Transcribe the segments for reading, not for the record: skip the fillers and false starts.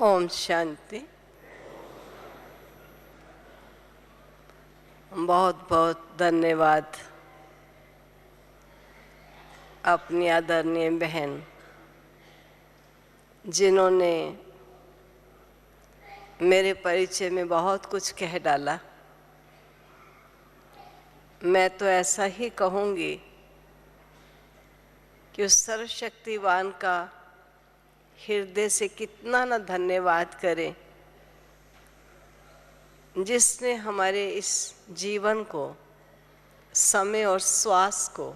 ओम शांति। बहुत बहुत धन्यवाद अपनी आदरणीय बहन जिन्होंने मेरे परिचय में बहुत कुछ कह डाला। मैं तो ऐसा ही कहूँगी कि उस सर्वशक्तिवान का हृदय से कितना न धन्यवाद करें जिसने हमारे इस जीवन को, समय और श्वास को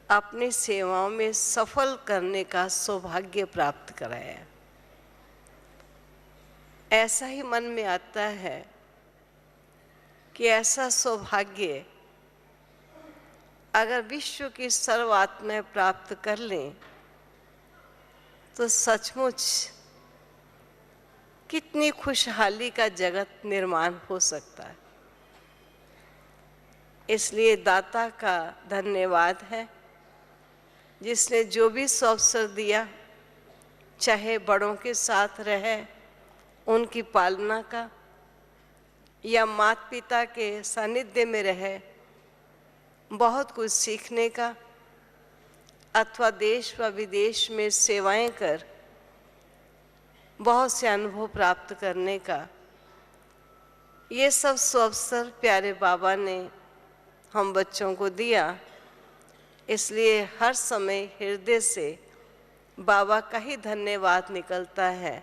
अपनी सेवाओं में सफल करने का सौभाग्य प्राप्त कराया। ऐसा ही मन में आता है कि ऐसा सौभाग्य अगर विश्व की सर्व आत्माएं प्राप्त कर लें तो सचमुच कितनी खुशहाली का जगत निर्माण हो सकता है। इसलिए दाता का धन्यवाद है जिसने जो भी अवसर दिया, चाहे बड़ों के साथ रहे उनकी पालना का, या माता पिता के सानिध्य में रहे बहुत कुछ सीखने का, अथवा देश व विदेश में सेवाएं कर बहुत से अनुभव प्राप्त करने का, ये सब अवसर प्यारे बाबा ने हम बच्चों को दिया। इसलिए हर समय हृदय से बाबा का ही धन्यवाद निकलता है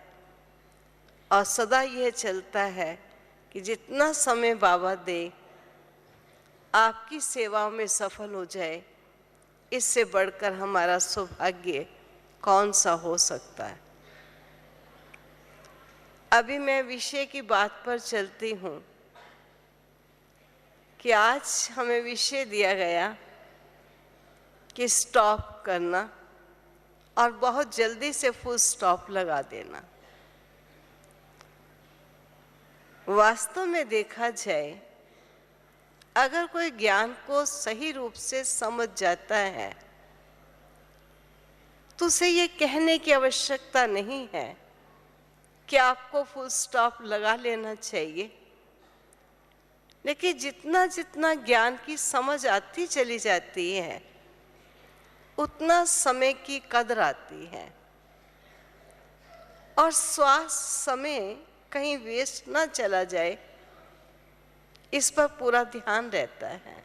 और सदा यह चलता है कि जितना समय बाबा दे आपकी सेवाओं में सफल हो जाए, इससे बढ़कर हमारा सौभाग्य कौन सा हो सकता है। अभी मैं विषय की बात पर चलती हूँ कि आज हमें विषय दिया गया कि स्टॉप करना और बहुत जल्दी से फुल स्टॉप लगा देना। वास्तव में देखा जाए, अगर कोई ज्ञान को सही रूप से समझ जाता है तो उसे ये कहने की आवश्यकता नहीं है कि आपको फुल स्टॉप लगा लेना चाहिए। लेकिन जितना जितना ज्ञान की समझ आती चली जाती है उतना समय की कदर आती है और श्वास समय कहीं वेस्ट ना चला जाए, इस पर पूरा ध्यान रहता है।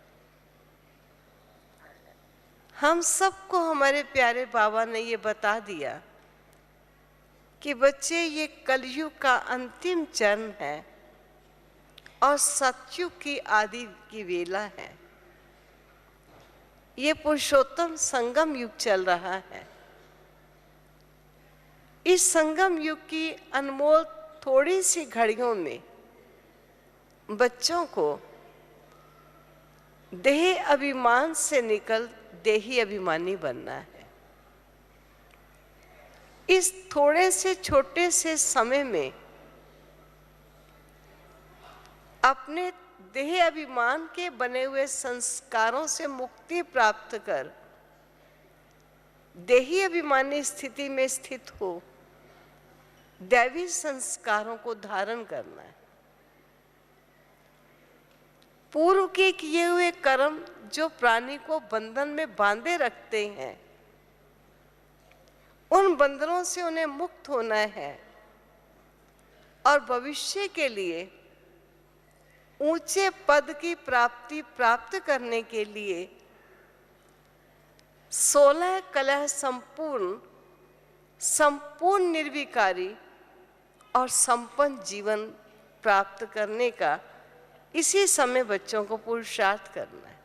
हम सबको हमारे प्यारे बाबा ने ये बता दिया कि बच्चे, ये कलयुग का अंतिम चरण है और सतयुग की आदि की वेला है। ये पुरुषोत्तम संगम युग चल रहा है। इस संगम युग की अनमोल थोड़ी सी घड़ियों में बच्चों को देह अभिमान से निकल देही अभिमानी बनना है। इस थोड़े से छोटे से समय में अपने देह अभिमान के बने हुए संस्कारों से मुक्ति प्राप्त कर देही अभिमानी स्थिति में स्थित हो दैवी संस्कारों को धारण करना है। पूर्व के किए हुए कर्म जो प्राणी को बंधन में बांधे रखते हैं, उन बंधनों से उन्हें मुक्त होना है और भविष्य के लिए ऊंचे पद की प्राप्ति प्राप्त करने के लिए 16 कला संपूर्ण निर्विकारी और संपन्न जीवन प्राप्त करने का इसी समय बच्चों को पुरुषार्थ करना है।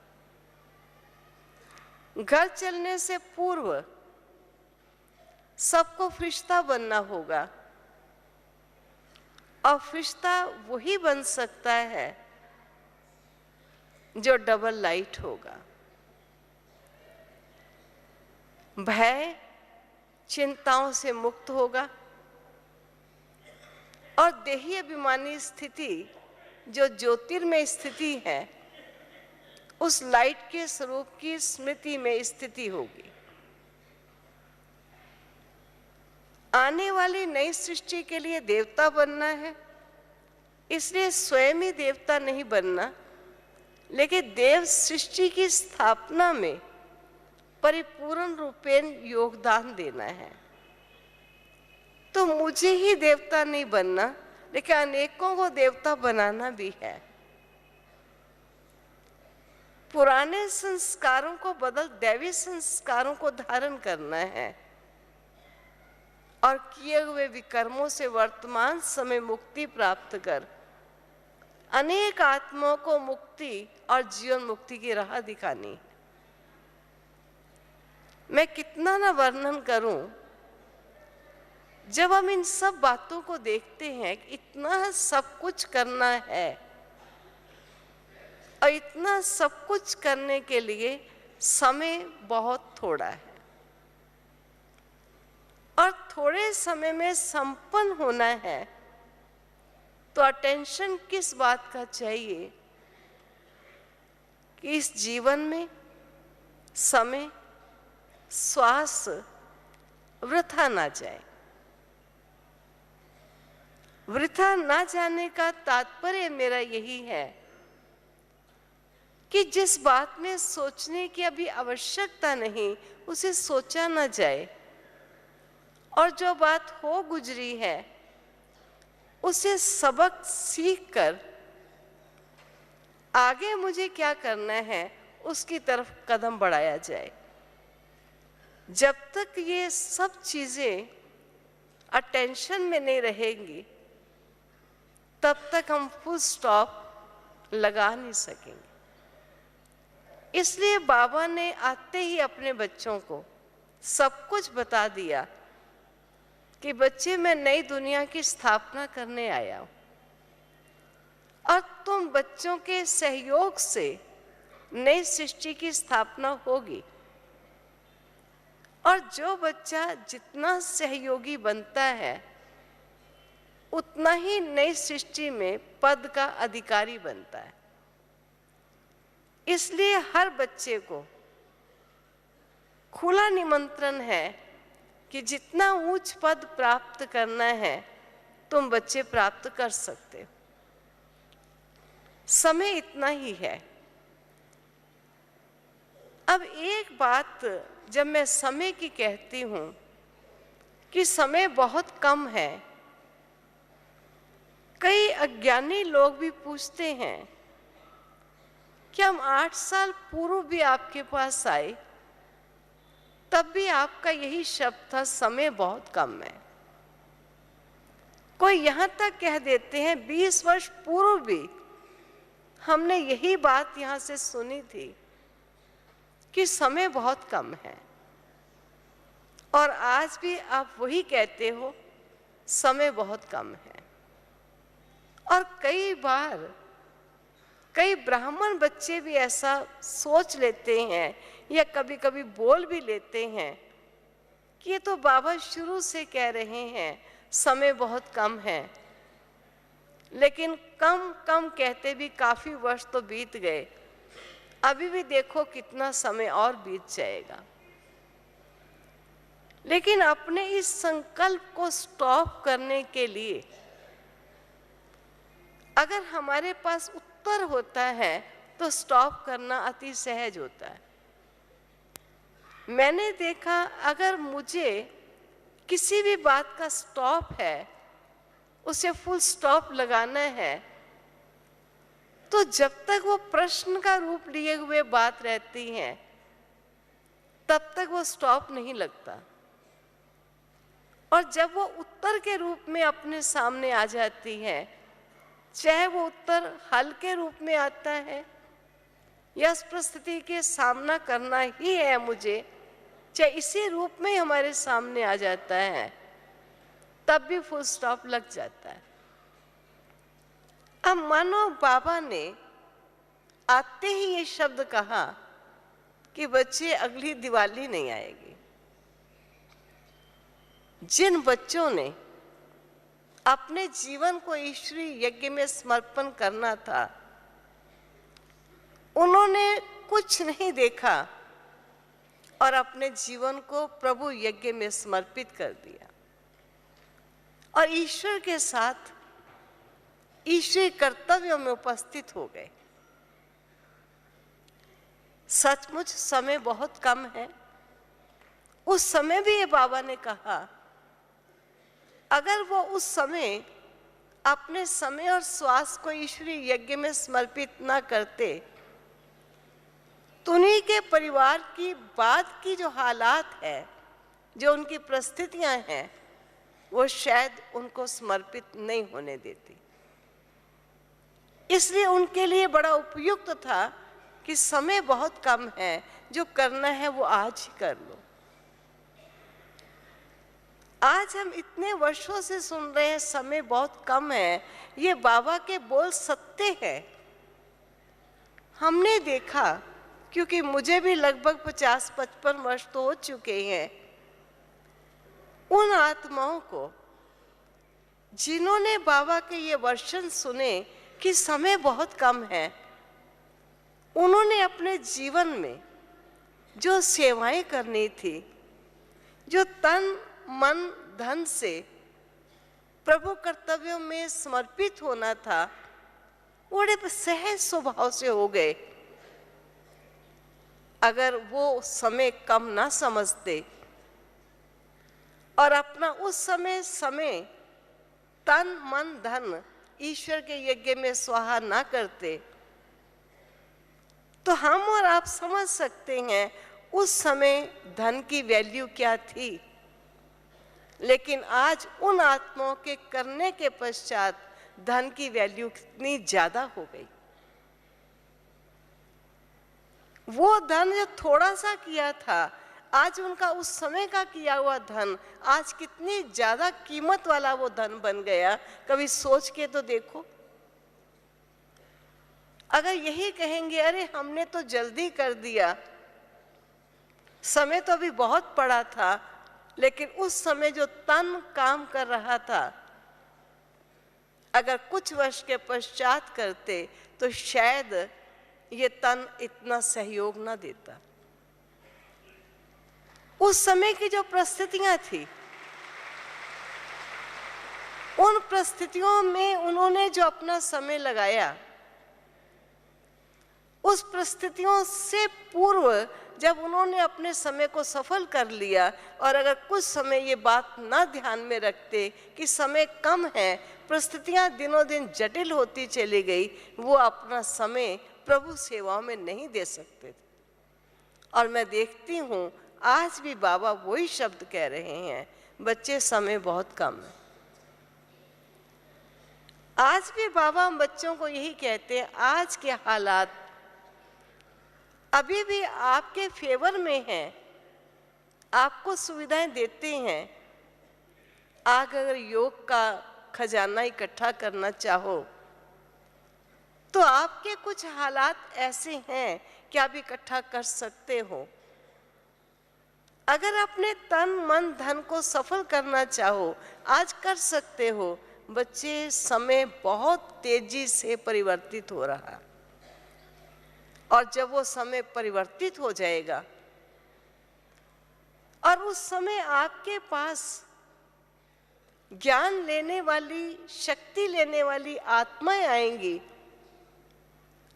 घर चलने से पूर्व सबको फरिश्ता बनना होगा और फरिश्ता वही बन सकता है जो डबल लाइट होगा। भय चिंताओं से मुक्त होगा और देही अभिमानी स्थिति जो ज्योतिर्मय स्थिति है, उस लाइट के स्वरूप की स्मृति में स्थिति होगी। आने वाली नई सृष्टि के लिए देवता बनना है, इसलिए स्वयं ही देवता नहीं बनना, लेकिन देव सृष्टि की स्थापना में परिपूर्ण रूपेण योगदान देना है। तो मुझे ही देवता नहीं बनना, लेकिन अनेकों को देवता बनाना भी है। पुराने संस्कारों को बदल दैवी संस्कारों को धारण करना है और किए हुए विकर्मों से वर्तमान समय मुक्ति प्राप्त कर अनेक आत्माओं को मुक्ति और जीवन मुक्ति की राह दिखानी है। मैं कितना ना वर्णन करूं, जब हम इन सब बातों को देखते हैं कि इतना सब कुछ करना है और इतना सब कुछ करने के लिए समय बहुत थोड़ा है और थोड़े समय में संपन्न होना है, तो अटेंशन किस बात का चाहिए कि इस जीवन में समय श्वास वृथा ना जाए। वृथा ना जाने का तात्पर्य मेरा यही है कि जिस बात में सोचने की अभी आवश्यकता नहीं उसे सोचा ना जाए, और जो बात हो गुजरी है उसे सबक सीख कर आगे मुझे क्या करना है उसकी तरफ कदम बढ़ाया जाए। जब तक ये सब चीजें अटेंशन में नहीं रहेंगी तब तक हम फुल स्टॉप लगा नहीं सकेंगे। इसलिए बाबा ने आते ही अपने बच्चों को सब कुछ बता दिया कि बच्चे, मैं नई दुनिया की स्थापना करने आया हूं और तुम बच्चों के सहयोग से नई सृष्टि की स्थापना होगी, और जो बच्चा जितना सहयोगी बनता है उतना ही नई सृष्टि में पद का अधिकारी बनता है। इसलिए हर बच्चे को खुला निमंत्रण है कि जितना उच्च पद प्राप्त करना है तुम बच्चे प्राप्त कर सकते हो। समय इतना ही है। अब एक बात जब मैं समय की कहती हूं कि समय बहुत कम है, कई अज्ञानी लोग भी पूछते हैं कि हम 8 साल पूर्व भी आपके पास आए, तब भी आपका यही शब्द था, समय बहुत कम है। कोई यहां तक कह देते हैं 20 वर्ष पूर्व भी हमने यही बात यहां से सुनी थी कि समय बहुत कम है, और आज भी आप वही कहते हो समय बहुत कम है। और कई बार कई ब्राह्मण बच्चे भी ऐसा सोच लेते हैं या कभी कभी बोल भी लेते हैं कि ये तो बाबा शुरू से कह रहे हैं समय बहुत कम है, लेकिन कम कम कहते भी काफी वर्ष तो बीत गए, अभी भी देखो कितना समय और बीत जाएगा। लेकिन अपने इस संकल्प को स्टॉप करने के लिए अगर हमारे पास उत्तर होता है तो स्टॉप करना अति सहज होता है। मैंने देखा अगर मुझे किसी भी बात का स्टॉप है, उसे फुल स्टॉप लगाना है, तो जब तक वो प्रश्न का रूप लिए हुए बात रहती है तब तक वो स्टॉप नहीं लगता, और जब वो उत्तर के रूप में अपने सामने आ जाती है, चाहे वो उत्तर हल के रूप में आता है या इस परिस्थिति के सामना करना ही है मुझे, चाहे इसी रूप में हमारे सामने आ जाता है, तब भी फुल स्टॉप लग जाता है। अब मानो बाबा ने आते ही ये शब्द कहा कि बच्चे अगली दिवाली नहीं आएगी। जिन बच्चों ने अपने जीवन को ईश्वरीय यज्ञ में समर्पण करना था, उन्होंने कुछ नहीं देखा और अपने जीवन को प्रभु यज्ञ में समर्पित कर दिया। और ईश्वर के साथ ईश्वरीय कर्तव्यों में उपस्थित हो गए। सचमुच समय बहुत कम है। उस समय भी ये बाबा ने कहा, अगर वो उस समय अपने समय और श्वास को ईश्वरीय यज्ञ में समर्पित ना करते तो उन्हीं के परिवार की बाद की जो हालात है, जो उनकी परिस्थितियां हैं, वो शायद उनको समर्पित नहीं होने देती। इसलिए उनके लिए बड़ा उपयुक्त था कि समय बहुत कम है, जो करना है वो आज ही कर लो। आज हम इतने वर्षों से सुन रहे हैं समय बहुत कम है, ये बाबा के बोल सत्य है। हमने देखा, क्योंकि मुझे भी लगभग 50-55 वर्ष तो हो चुके हैं, उन आत्माओं को जिन्होंने बाबा के ये वर्षन सुने कि समय बहुत कम है, उन्होंने अपने जीवन में जो सेवाएं करनी थी, जो तन मन धन से प्रभु कर्तव्यों में समर्पित होना था, वो बड़े सहज स्वभाव से हो गए। अगर वो समय कम ना समझते और अपना उस समय तन मन धन ईश्वर के यज्ञ में स्वाहा ना करते, तो हम और आप समझ सकते हैं उस समय धन की वैल्यू क्या थी। लेकिन आज उन आत्माओं के करने के पश्चात धन की वैल्यू कितनी ज्यादा हो गई। वो धन जो थोड़ा सा किया था, आज उनका उस समय का किया हुआ धन आज कितनी ज्यादा कीमत वाला वो धन बन गया। कभी सोच के तो देखो। अगर यही कहेंगे, अरे हमने तो जल्दी कर दिया, समय तो अभी बहुत पड़ा था, लेकिन उस समय जो तन काम कर रहा था, अगर कुछ वर्ष के पश्चात करते तो शायद ये तन इतना सहयोग ना देता। उस समय की जो परिस्थितियां थी, उन परिस्थितियों में उन्होंने जो अपना समय लगाया, उस परिस्थितियों से पूर्व जब उन्होंने अपने समय को सफल कर लिया, और अगर कुछ समय ये बात ना ध्यान में रखते कि समय कम है, परिस्थितियां दिनों दिन जटिल होती चली गई, वो अपना समय प्रभु सेवाओं में नहीं दे सकते थे। और मैं देखती हूँ आज भी बाबा वही शब्द कह रहे हैं, बच्चे समय बहुत कम है। आज भी बाबा हम बच्चों को यही कहते हैं, आज के हालात अभी भी आपके फेवर में हैं, आपको सुविधाएं देते हैं। आप अगर योग का खजाना इकट्ठा करना चाहो तो आपके कुछ हालात ऐसे हैं कि आप इकट्ठा कर सकते हो। अगर अपने तन मन धन को सफल करना चाहो, आज कर सकते हो। बच्चे, समय बहुत तेजी से परिवर्तित हो रहा है, और जब वो समय परिवर्तित हो जाएगा और उस समय आपके पास ज्ञान लेने वाली, शक्ति लेने वाली आत्माएं आएंगी,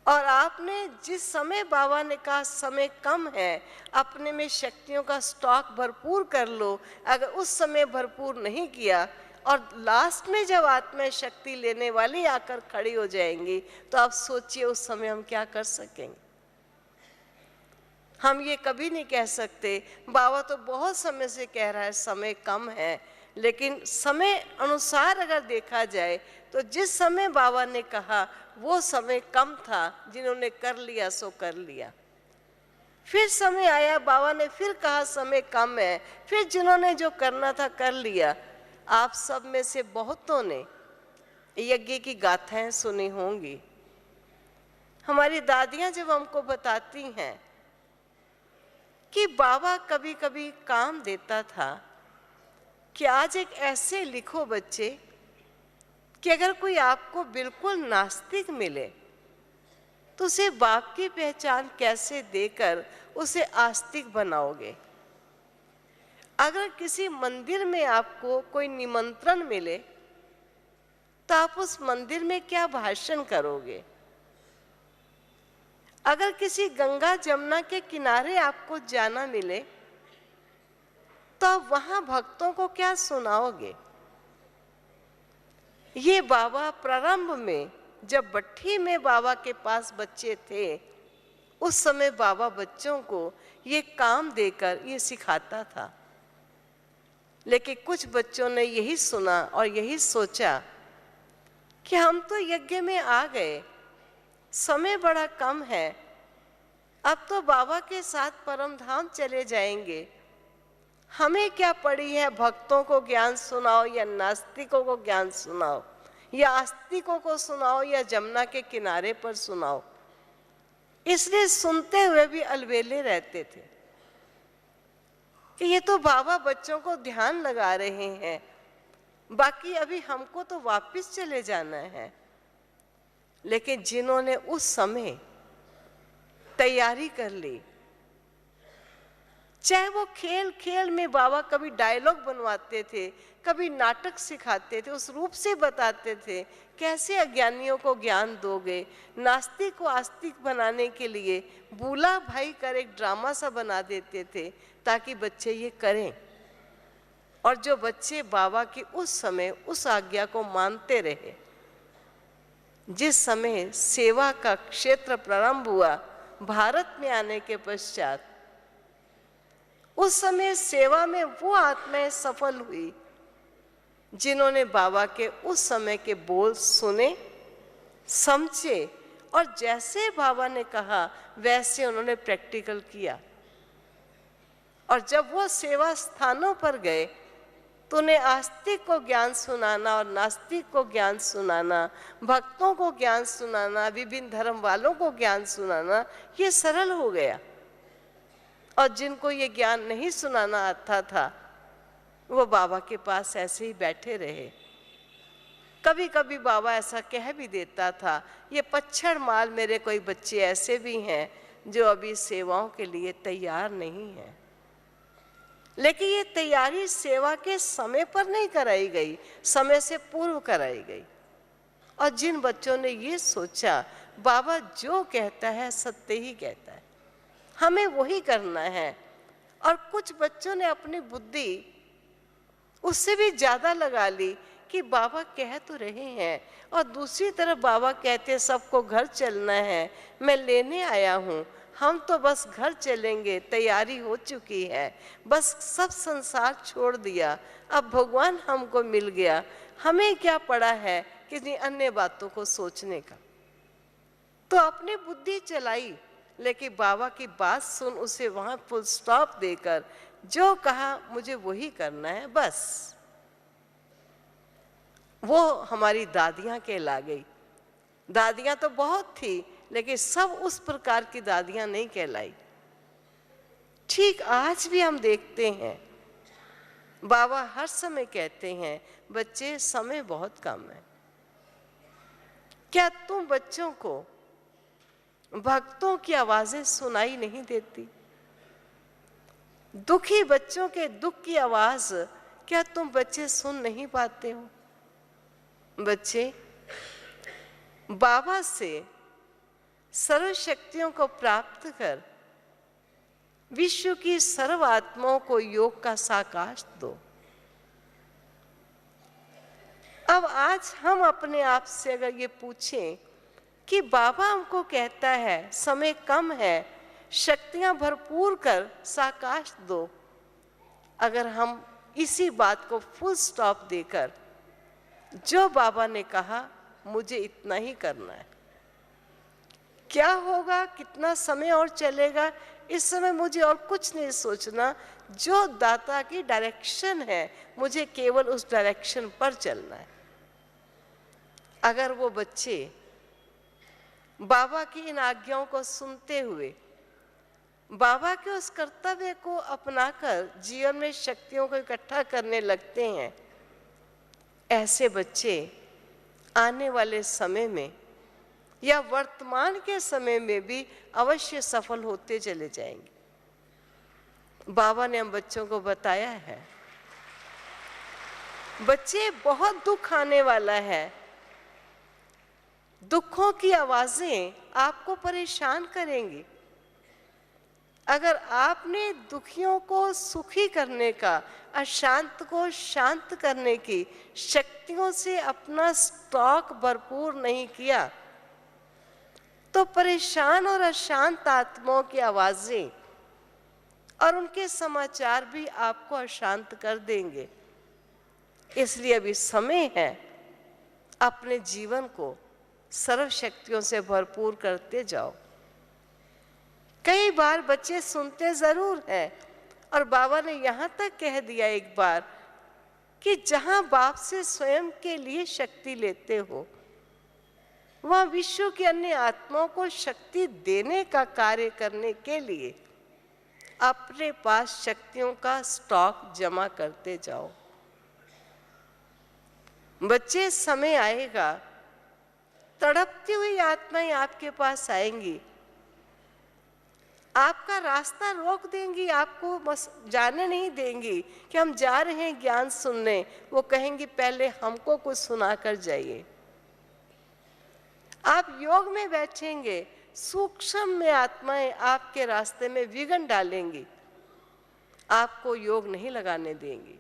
और आपने जिस समय बाबा ने कहा समय कम है, अपने में शक्तियों का स्टॉक भरपूर कर लो। अगर उस समय भरपूर नहीं किया और लास्ट में जब आत्माएं शक्ति लेने वाली आकर खड़ी हो जाएंगी, तो आप सोचिए उस समय हम क्या कर सकेंगे। हम ये कभी नहीं कह सकते। बाबा तो बहुत समय से कह रहा है समय कम है, लेकिन समय अनुसार अगर देखा जाए तो जिस समय बाबा ने कहा वो समय कम था, जिन्होंने कर लिया सो कर लिया। फिर समय आया, बाबा ने फिर कहा समय कम है, फिर जिन्होंने जो करना था कर लिया। आप सब में से बहुतों ने यज्ञ की गाथाएं सुनी होंगी। हमारी दादियां जब हमको बताती हैं कि बाबा कभी कभी काम देता था कि आज एक ऐसे लिखो बच्चे कि अगर कोई आपको बिल्कुल नास्तिक मिले तो उसे बाप की पहचान कैसे देकर उसे आस्तिक बनाओगे। अगर किसी मंदिर में आपको कोई निमंत्रण मिले तो आप उस मंदिर में क्या भाषण करोगे? अगर किसी गंगा जमुना के किनारे आपको जाना मिले तो आप वहां भक्तों को क्या सुनाओगे? ये बाबा प्रारंभ में जब भट्ठी में बाबा के पास बच्चे थे, उस समय बाबा बच्चों को ये काम देकर ये सिखाता था। लेकिन कुछ बच्चों ने यही सुना और यही सोचा कि हम तो यज्ञ में आ गए, समय बड़ा कम है, अब तो बाबा के साथ परम धाम चले जाएंगे, हमें क्या पड़ी है भक्तों को ज्ञान सुनाओ या नास्तिकों को ज्ञान सुनाओ, या आस्तिकों को सुनाओ या जमुना के किनारे पर सुनाओ। इसलिए सुनते हुए भी अलबेले रहते थे कि ये तो बाबा बच्चों को ध्यान लगा रहे हैं, बाकी अभी हमको तो वापस चले जाना है। लेकिन जिन्होंने उस समय तैयारी कर ली, चाहे वो खेल खेल में बाबा कभी डायलॉग बनवाते थे, कभी नाटक सिखाते थे, उस रूप से बताते थे कैसे अज्ञानियों को ज्ञान दोगे, नास्तिक को आस्तिक बनाने के लिए बूला भाई कर एक ड्रामा सा बना देते थे ताकि बच्चे ये करें। और जो बच्चे बाबा की उस समय उस आज्ञा को मानते रहे, जिस समय सेवा का क्षेत्र प्रारंभ हुआ भारत में आने के पश्चात, उस समय सेवा में वो आत्माएं सफल हुई जिन्होंने बाबा के उस समय के बोल सुने, समझे और जैसे बाबा ने कहा वैसे उन्होंने प्रैक्टिकल किया। और जब वो सेवा स्थानों पर गए तो उन्हें आस्तिक को ज्ञान सुनाना और नास्तिक को ज्ञान सुनाना, भक्तों को ज्ञान सुनाना, विभिन्न धर्म वालों को ज्ञान सुनाना, ये सरल हो गया। और जिनको ये ज्ञान नहीं सुनाना आता था वो बाबा के पास ऐसे ही बैठे रहे। कभी कभी बाबा ऐसा कह भी देता था, ये पच्छड़ माल मेरे कोई बच्चे ऐसे भी हैं जो अभी सेवाओं के लिए तैयार नहीं हैं। लेकिन ये तैयारी सेवा के समय पर नहीं कराई गई, समय से पूर्व कराई गई। और जिन बच्चों ने ये सोचा बाबा जो कहता है सत्य ही कहता है, हमें वही करना है, और कुछ बच्चों ने अपनी बुद्धि उससे भी ज्यादा लगा ली कि बाबा कह तो रहे हैं, और दूसरी तरफ बाबा कहते सबको घर चलना है, मैं लेने आया हूँ, हम तो बस घर चलेंगे, तैयारी हो चुकी है, बस सब संसार छोड़ दिया, अब भगवान हमको मिल गया, हमें क्या पड़ा है किसी अन्य बातों को सोचने का। तो अपनी बुद्धि चलाई, लेकिन बाबा की बात सुन उसे वहां फुल स्टॉप देकर जो कहा मुझे वही करना है, बस वो हमारी दादियां कहला गई। दादियां तो बहुत थी लेकिन सब उस प्रकार की दादियां नहीं कहलाई। ठीक आज भी हम देखते हैं बाबा हर समय कहते हैं बच्चे समय बहुत कम है, क्या तुम बच्चों को भक्तों की आवाजें सुनाई नहीं देती? दुखी बच्चों के दुख की आवाज क्या तुम बच्चे सुन नहीं पाते हो? बच्चे बाबा से सर्व शक्तियों को प्राप्त कर विश्व की सर्व आत्माओं को योग का साकाश दो। अब आज हम अपने आप से अगर ये पूछें कि बाबा हमको कहता है समय कम है, शक्तियां भरपूर कर साकाश दो, अगर हम इसी बात को फुल स्टॉप देकर जो बाबा ने कहा मुझे इतना ही करना है, क्या होगा, कितना समय और चलेगा, इस समय मुझे और कुछ नहीं सोचना, जो दाता की डायरेक्शन है मुझे केवल उस डायरेक्शन पर चलना है। अगर वो बच्चे बाबा की इन आज्ञाओं को सुनते हुए बाबा के उस कर्तव्य को अपनाकर जीवन में शक्तियों को इकट्ठा करने लगते हैं, ऐसे बच्चे आने वाले समय में या वर्तमान के समय में भी अवश्य सफल होते चले जाएंगे। बाबा ने हम बच्चों को बताया है। बच्चे, बहुत दुख आने वाला है। दुखों की आवाजें आपको परेशान करेंगी। अगर आपने दुखियों को सुखी करने का, अशांत को शांत करने की शक्तियों से अपना स्टॉक भरपूर नहीं किया, तो परेशान और अशांत आत्माओं की आवाजें और उनके समाचार भी आपको अशांत कर देंगे। इसलिए अभी समय है, अपने जीवन को सर्व शक्तियों से भरपूर करते जाओ। कई बार बच्चे सुनते जरूर हैं, और बाबा ने यहाँ तक कह दिया एक बार कि जहाँ बाप से स्वयं के लिए शक्ति लेते हो, वहाँ विश्व की अन्य आत्माओं को शक्ति देने का कार्य करने के लिए अपने पास शक्तियों का स्टॉक जमा करते जाओ। बच्चे, समय आएगा, तड़पती हुई आत्माएं आपके पास आएंगी, आपका रास्ता रोक देंगी, आपको बस जाने नहीं देंगी कि हम जा रहे हैं ज्ञान सुनने। वो कहेंगी पहले हमको कुछ सुनाकर जाइए। आप योग में बैठेंगे, सूक्ष्म में आत्माएं आपके रास्ते में विघ्न डालेंगी, आपको योग नहीं लगाने देंगी।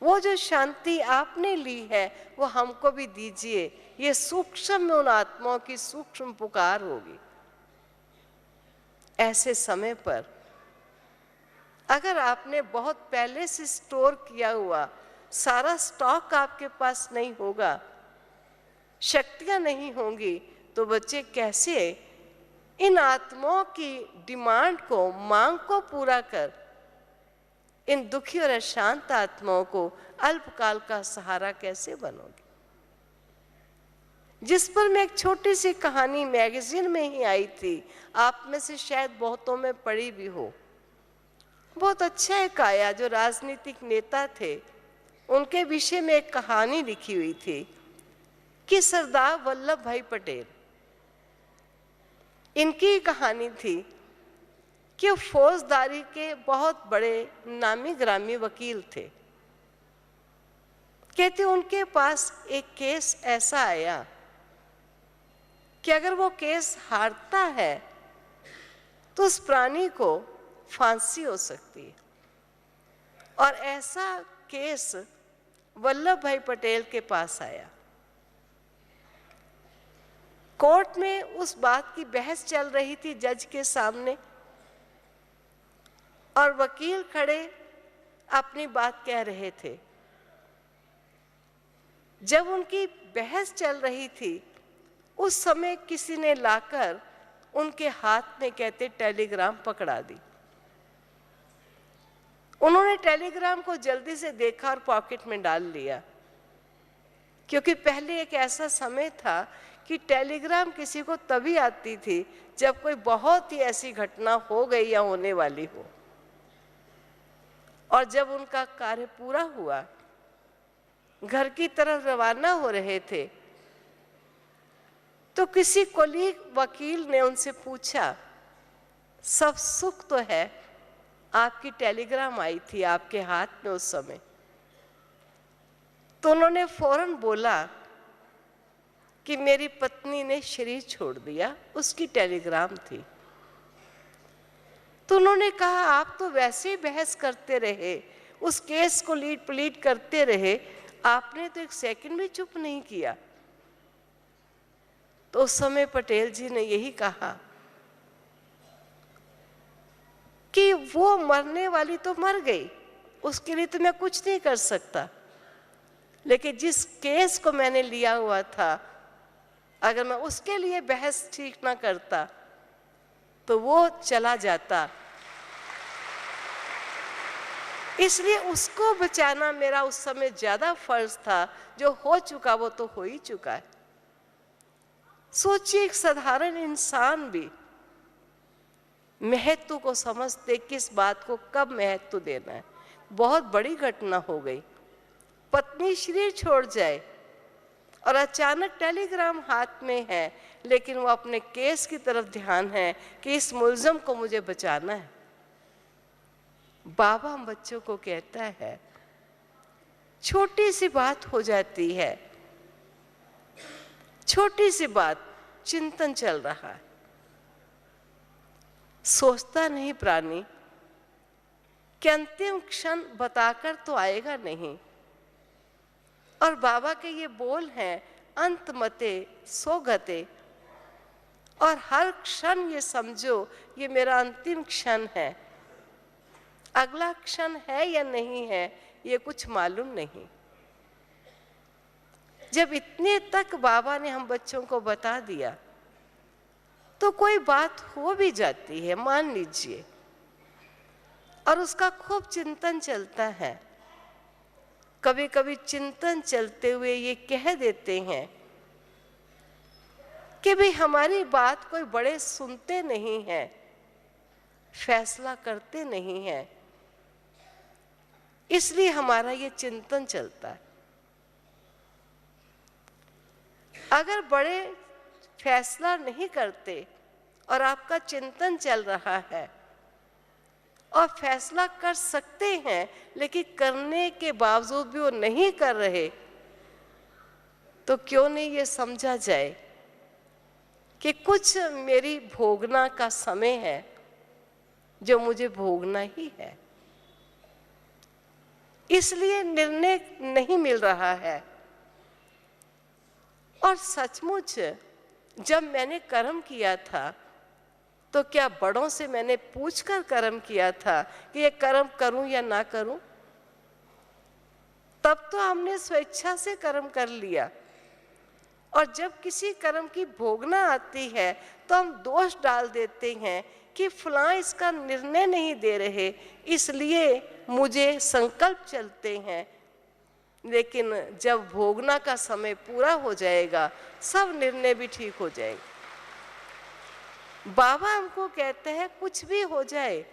वो जो शांति आपने ली है वो हमको भी दीजिए, ये सूक्ष्म में उन आत्माओं की सूक्ष्म पुकार होगी। ऐसे समय पर अगर आपने बहुत पहले से स्टोर किया हुआ सारा स्टॉक आपके पास नहीं होगा, शक्तियां नहीं होंगी, तो बच्चे कैसे इन आत्माओं की डिमांड को, मांग को पूरा कर इन दुखी और अशांत आत्माओं को अल्पकाल का सहारा कैसे बनोगे? जिस पर मैं एक छोटी सी कहानी मैगजीन में ही आई थी, आप में से शायद बहुतों में पढ़ी भी हो। बहुत अच्छा एक आया, जो राजनीतिक नेता थे, उनके विषय में एक कहानी लिखी हुई थी कि सरदार वल्लभ भाई पटेल, इनकी कहानी थी कि फौजदारी के बहुत बड़े नामी ग्रामी वकील थे। कहते उनके पास एक केस ऐसा आया कि अगर वो केस हारता है तो उस प्राणी को फांसी हो सकती है। और ऐसा केस वल्लभ भाई पटेल के पास आया। कोर्ट में उस बात की बहस चल रही थी जज के सामने, और वकील खड़े अपनी बात कह रहे थे। जब उनकी बहस चल रही थी, उस समय किसी ने लाकर उनके हाथ में, कहते, टेलीग्राम पकड़ा दी। उन्होंने टेलीग्राम को जल्दी से देखा और पॉकेट में डाल लिया, क्योंकि पहले एक ऐसा समय था कि टेलीग्राम किसी को तभी आती थी जब कोई बहुत ही ऐसी घटना हो गई या होने वाली हो। और जब उनका कार्य पूरा हुआ, घर की तरफ रवाना हो रहे थे, तो किसी कोलीग वकील ने उनसे पूछा, सब सुख तो है, आपकी टेलीग्राम आई थी आपके हाथ में उस समय। तो उन्होंने फौरन बोला कि मेरी पत्नी ने शरीर छोड़ दिया, उसकी टेलीग्राम थी। तो उन्होंने कहा, आप तो वैसे ही बहस करते रहे, उस केस को लीड प्लीड करते रहे, आपने तो एक सेकंड भी चुप नहीं किया। तो उस समय पटेल जी ने यही कहा कि वो मरने वाली तो मर गई, उसके लिए तो मैं कुछ नहीं कर सकता, लेकिन जिस केस को मैंने लिया हुआ था, अगर मैं उसके लिए बहस ठीक ना करता तो वो चला जाता। इसलिए उसको बचाना मेरा उस समय ज्यादा फर्ज था। जो हो चुका वो तो हो ही चुका है। सोचिए, एक साधारण इंसान भी महत्व को समझते, किस बात को कब महत्व देना है। बहुत बड़ी घटना हो गई, पत्नी शरीर छोड़ जाए और अचानक टेलीग्राम हाथ में है, लेकिन वो अपने केस की तरफ ध्यान है कि इस मुलजम को मुझे बचाना है। बाबा हम बच्चों को कहता है, छोटी सी बात हो जाती है, छोटी सी बात, चिंतन चल रहा है, सोचता नहीं प्राणी कि अंतिम क्षण बताकर तो आएगा नहीं। और बाबा के ये बोल हैं, अंत मते सो गते, और हर क्षण ये समझो ये मेरा अंतिम क्षण है, अगला क्षण है या नहीं है ये कुछ मालूम नहीं। जब इतने तक बाबा ने हम बच्चों को बता दिया तो कोई बात हो भी जाती है, मान लीजिए, और उसका खूब चिंतन चलता है। कभी कभी चिंतन चलते हुए ये कह देते हैं कि भाई हमारी बात कोई बड़े सुनते नहीं हैं, फैसला करते नहीं हैं, इसलिए हमारा ये चिंतन चलता है। अगर बड़े फैसला नहीं करते और आपका चिंतन चल रहा है और फैसला कर सकते हैं लेकिन करने के बावजूद भी वो नहीं कर रहे, तो क्यों नहीं ये समझा जाए कि कुछ मेरी भोगना का समय है जो मुझे भोगना ही है, इसलिए निर्णय नहीं मिल रहा है। और सचमुच जब मैंने कर्म किया था तो क्या बड़ों से मैंने पूछकर कर्म किया था कि ये कर्म करूं या ना करूं? तब तो हमने स्वेच्छा से कर्म कर लिया, और जब किसी कर्म की भोगना आती है तो हम दोष डाल देते हैं कि फलां इसका निर्णय नहीं दे रहे, इसलिए मुझे संकल्प चलते हैं। लेकिन जब भोगना का समय पूरा हो जाएगा सब निर्णय भी ठीक हो जाएगा। बाबा हमको कहते हैं कुछ भी हो जाए,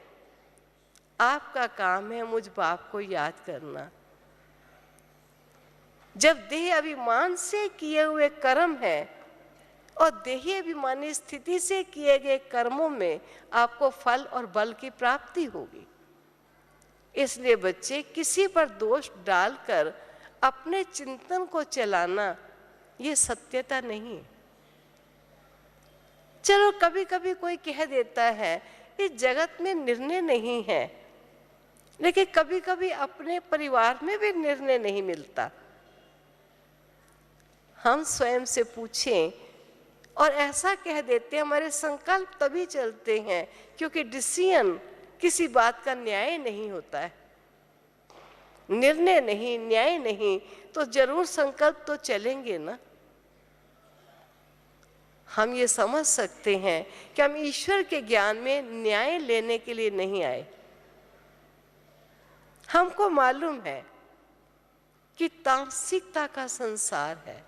आपका काम है मुझ बाप को याद करना। जब देह अभिमान से किए हुए कर्म है और देही अभिमानी स्थिति से किए गए कर्मों में आपको फल और बल की प्राप्ति होगी। इसलिए बच्चे, किसी पर दोष डालकर अपने चिंतन को चलाना ये सत्यता नहीं। चलो कभी कभी कोई कह देता है इस जगत में निर्णय नहीं है, लेकिन कभी कभी अपने परिवार में भी निर्णय नहीं मिलता। हम स्वयं से पूछें और ऐसा कह देते हैं, हमारे संकल्प तभी चलते हैं क्योंकि डिसीजन किसी बात का न्याय नहीं होता है। निर्णय नहीं, न्याय नहीं, तो जरूर संकल्प तो चलेंगे ना। हम ये समझ सकते हैं कि हम ईश्वर के ज्ञान में न्याय लेने के लिए नहीं आए। हमको मालूम है कि तामसिकता का संसार है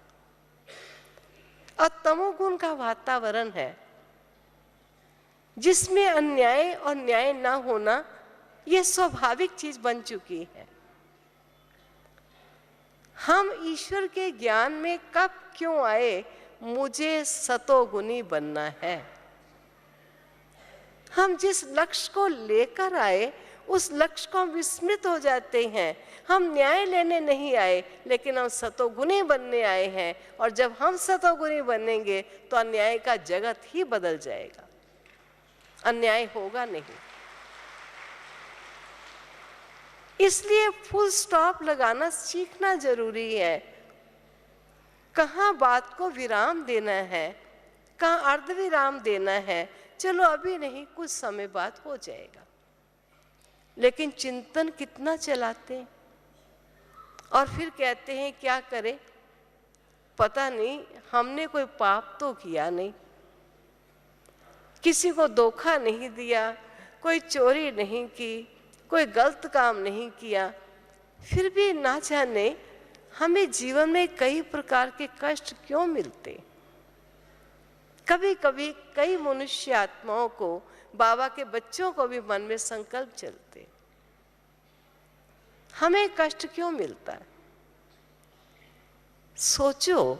और तमोगुण का वातावरण है, जिसमें अन्याय और न्याय ना होना ये स्वाभाविक चीज बन चुकी है। हम ईश्वर के ज्ञान में कब क्यों आए? मुझे सतोगुणी बनना है। हम जिस लक्ष्य को लेकर आए उस लक्ष्य को हम विस्मृत हो जाते हैं। हम न्याय लेने नहीं आए, लेकिन हम सतोगुणी बनने आए हैं, और जब हम सतोगुणी बनेंगे तो अन्याय का जगत ही बदल जाएगा, अन्याय होगा नहीं। इसलिए फुल स्टॉप लगाना सीखना जरूरी है। कहाँ बात को विराम देना है, कहाँ अर्ध विराम देना है, चलो अभी नहीं, कुछ समय बाद हो जाएगा। लेकिन चिंतन कितना चलाते हैं और फिर कहते हैं क्या करें, पता नहीं, हमने कोई पाप तो किया नहीं, किसी को धोखा नहीं दिया, कोई चोरी नहीं की, कोई गलत काम नहीं किया, फिर भी ना जाने हमें जीवन में कई प्रकार के कष्ट क्यों मिलते। कभी कभी कई मनुष्य आत्माओं को, बाबा के बच्चों को भी मन में संकल्प चलते, हमें कष्ट क्यों मिलता है। सोचो,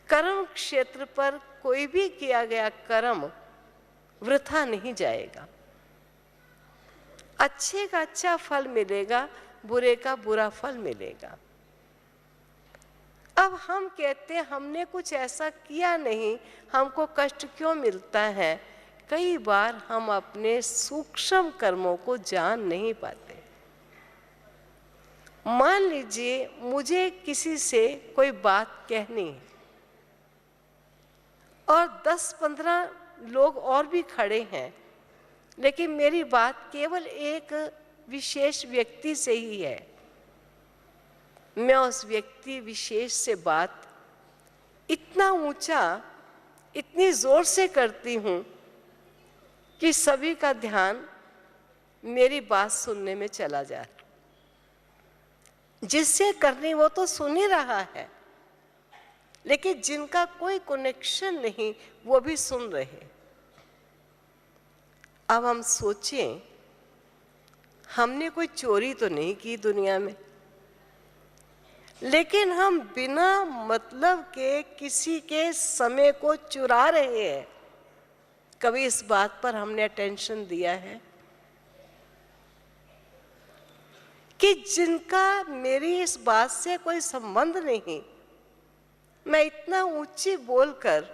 कर्म क्षेत्र पर कोई भी किया गया कर्म वृथा नहीं जाएगा। अच्छे का अच्छा फल मिलेगा, बुरे का बुरा फल मिलेगा। अब हम कहते हैं हमने कुछ ऐसा किया नहीं, हमको कष्ट क्यों मिलता है? कई बार हम अपने सूक्ष्म कर्मों को जान नहीं पाते। मान लीजिए मुझे किसी से कोई बात कहनी है और 10-15 लोग और भी खड़े हैं, लेकिन मेरी बात केवल एक विशेष व्यक्ति से ही है। मैं उस व्यक्ति विशेष से बात इतना ऊंचा, इतनी जोर से करती हूं कि सभी का ध्यान मेरी बात सुनने में चला जाए। जिससे करनी वो तो सुन ही रहा है, लेकिन जिनका कोई कनेक्शन नहीं वो भी सुन रहे। अब हम सोचें, हमने कोई चोरी तो नहीं की दुनिया में, लेकिन हम बिना मतलब के किसी के समय को चुरा रहे हैं। कभी इस बात पर हमने अटेंशन दिया है कि जिनका मेरी इस बात से कोई संबंध नहीं, मैं इतना ऊंची बोलकर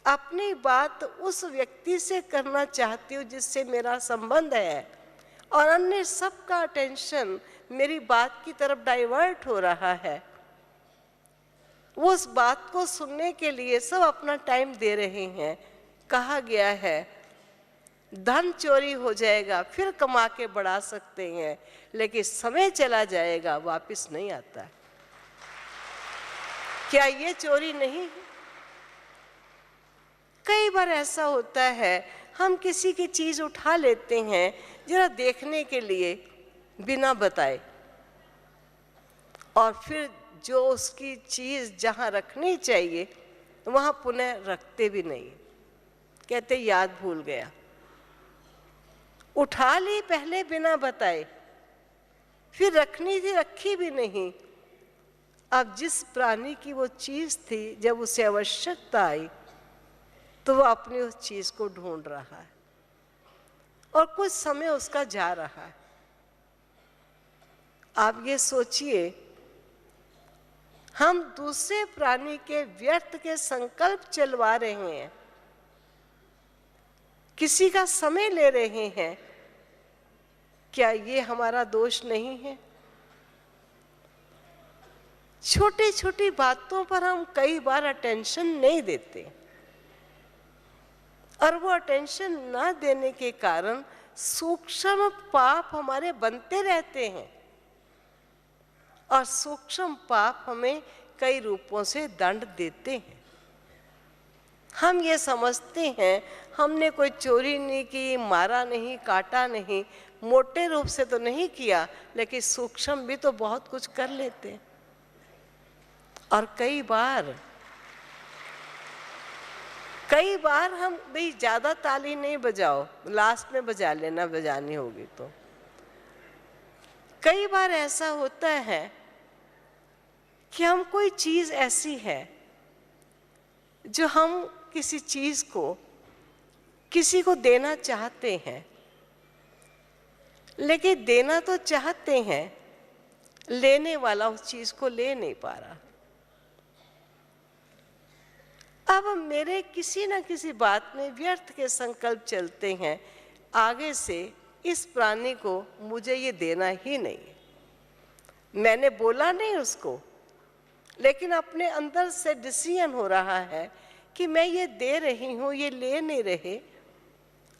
अपनी बात उस व्यक्ति से करना चाहती हूँ जिससे मेरा संबंध है, और अन्य सबका अटेंशन मेरी बात की तरफ डाइवर्ट हो रहा है। वो उस बात को सुनने के लिए सब अपना टाइम दे रहे हैं। कहा गया है धन चोरी हो जाएगा फिर कमा के बढ़ा सकते हैं, लेकिन समय चला जाएगा वापस नहीं आता। क्या ये चोरी नहीं है? कई बार ऐसा होता है, हम किसी की चीज उठा लेते हैं जरा देखने के लिए बिना बताए, और फिर जो उसकी चीज जहां रखनी चाहिए वहां पुनः रखते भी नहीं, कहते याद भूल गया। उठा ली पहले बिना बताए, फिर रखनी थी रखी भी नहीं। अब जिस प्राणी की वो चीज थी, जब उसे आवश्यकता आई तो वो अपनी उस चीज को ढूंढ रहा है और कुछ समय उसका जा रहा है। आप ये सोचिए, हम दूसरे प्राणी के व्यर्थ के संकल्प चलवा रहे हैं, किसी का समय ले रहे हैं, क्या ये हमारा दोष नहीं है? छोटी छोटी बातों पर हम कई बार अटेंशन नहीं देते, और वो अटेंशन ना देने के कारण सूक्ष्म पाप हमारे बनते रहते हैं, और सूक्ष्म पाप हमें कई रूपों से दंड देते हैं। हम ये समझते हैं हमने कोई चोरी नहीं की, मारा नहीं, काटा नहीं, मोटे रूप से तो नहीं किया, लेकिन सूक्ष्म भी तो बहुत कुछ कर लेते हैं। और कई बार हम भाई ज्यादा ताली नहीं बजाओ, लास्ट में बजा लेना बजानी होगी तो। कई बार ऐसा होता है कि हम कोई चीज ऐसी है जो हम किसी चीज को किसी को देना चाहते हैं, लेकिन देना तो चाहते हैं, लेने वाला उस चीज को ले नहीं पा रहा। अब मेरे किसी न किसी बात में व्यर्थ के संकल्प चलते हैं, आगे से इस प्राणी को मुझे ये देना ही नहीं है। मैंने बोला नहीं उसको, लेकिन अपने अंदर से डिसीजन हो रहा है कि मैं ये दे रही हूँ, ये ले नहीं रहे,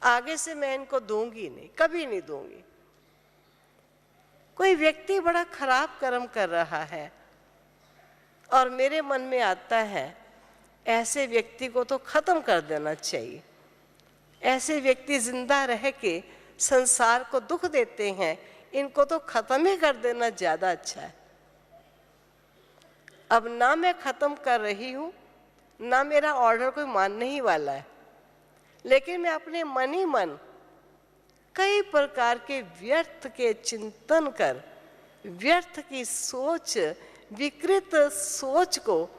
आगे से मैं इनको दूंगी नहीं, कभी नहीं दूंगी। कोई व्यक्ति बड़ा खराब कर्म कर रहा है और मेरे मन में आता है ऐसे व्यक्ति को तो खत्म कर देना चाहिए। ऐसे व्यक्ति जिंदा रह के संसार को दुख देते हैं, इनको तो खत्म ही कर देना ज्यादा अच्छा है। अब ना मैं खत्म कर रही हूं, ना मेरा ऑर्डर कोई मानने ही वाला है, लेकिन मैं अपने मन ही मन कई प्रकार के व्यर्थ के चिंतन कर, व्यर्थ की सोच, विकृत सोच को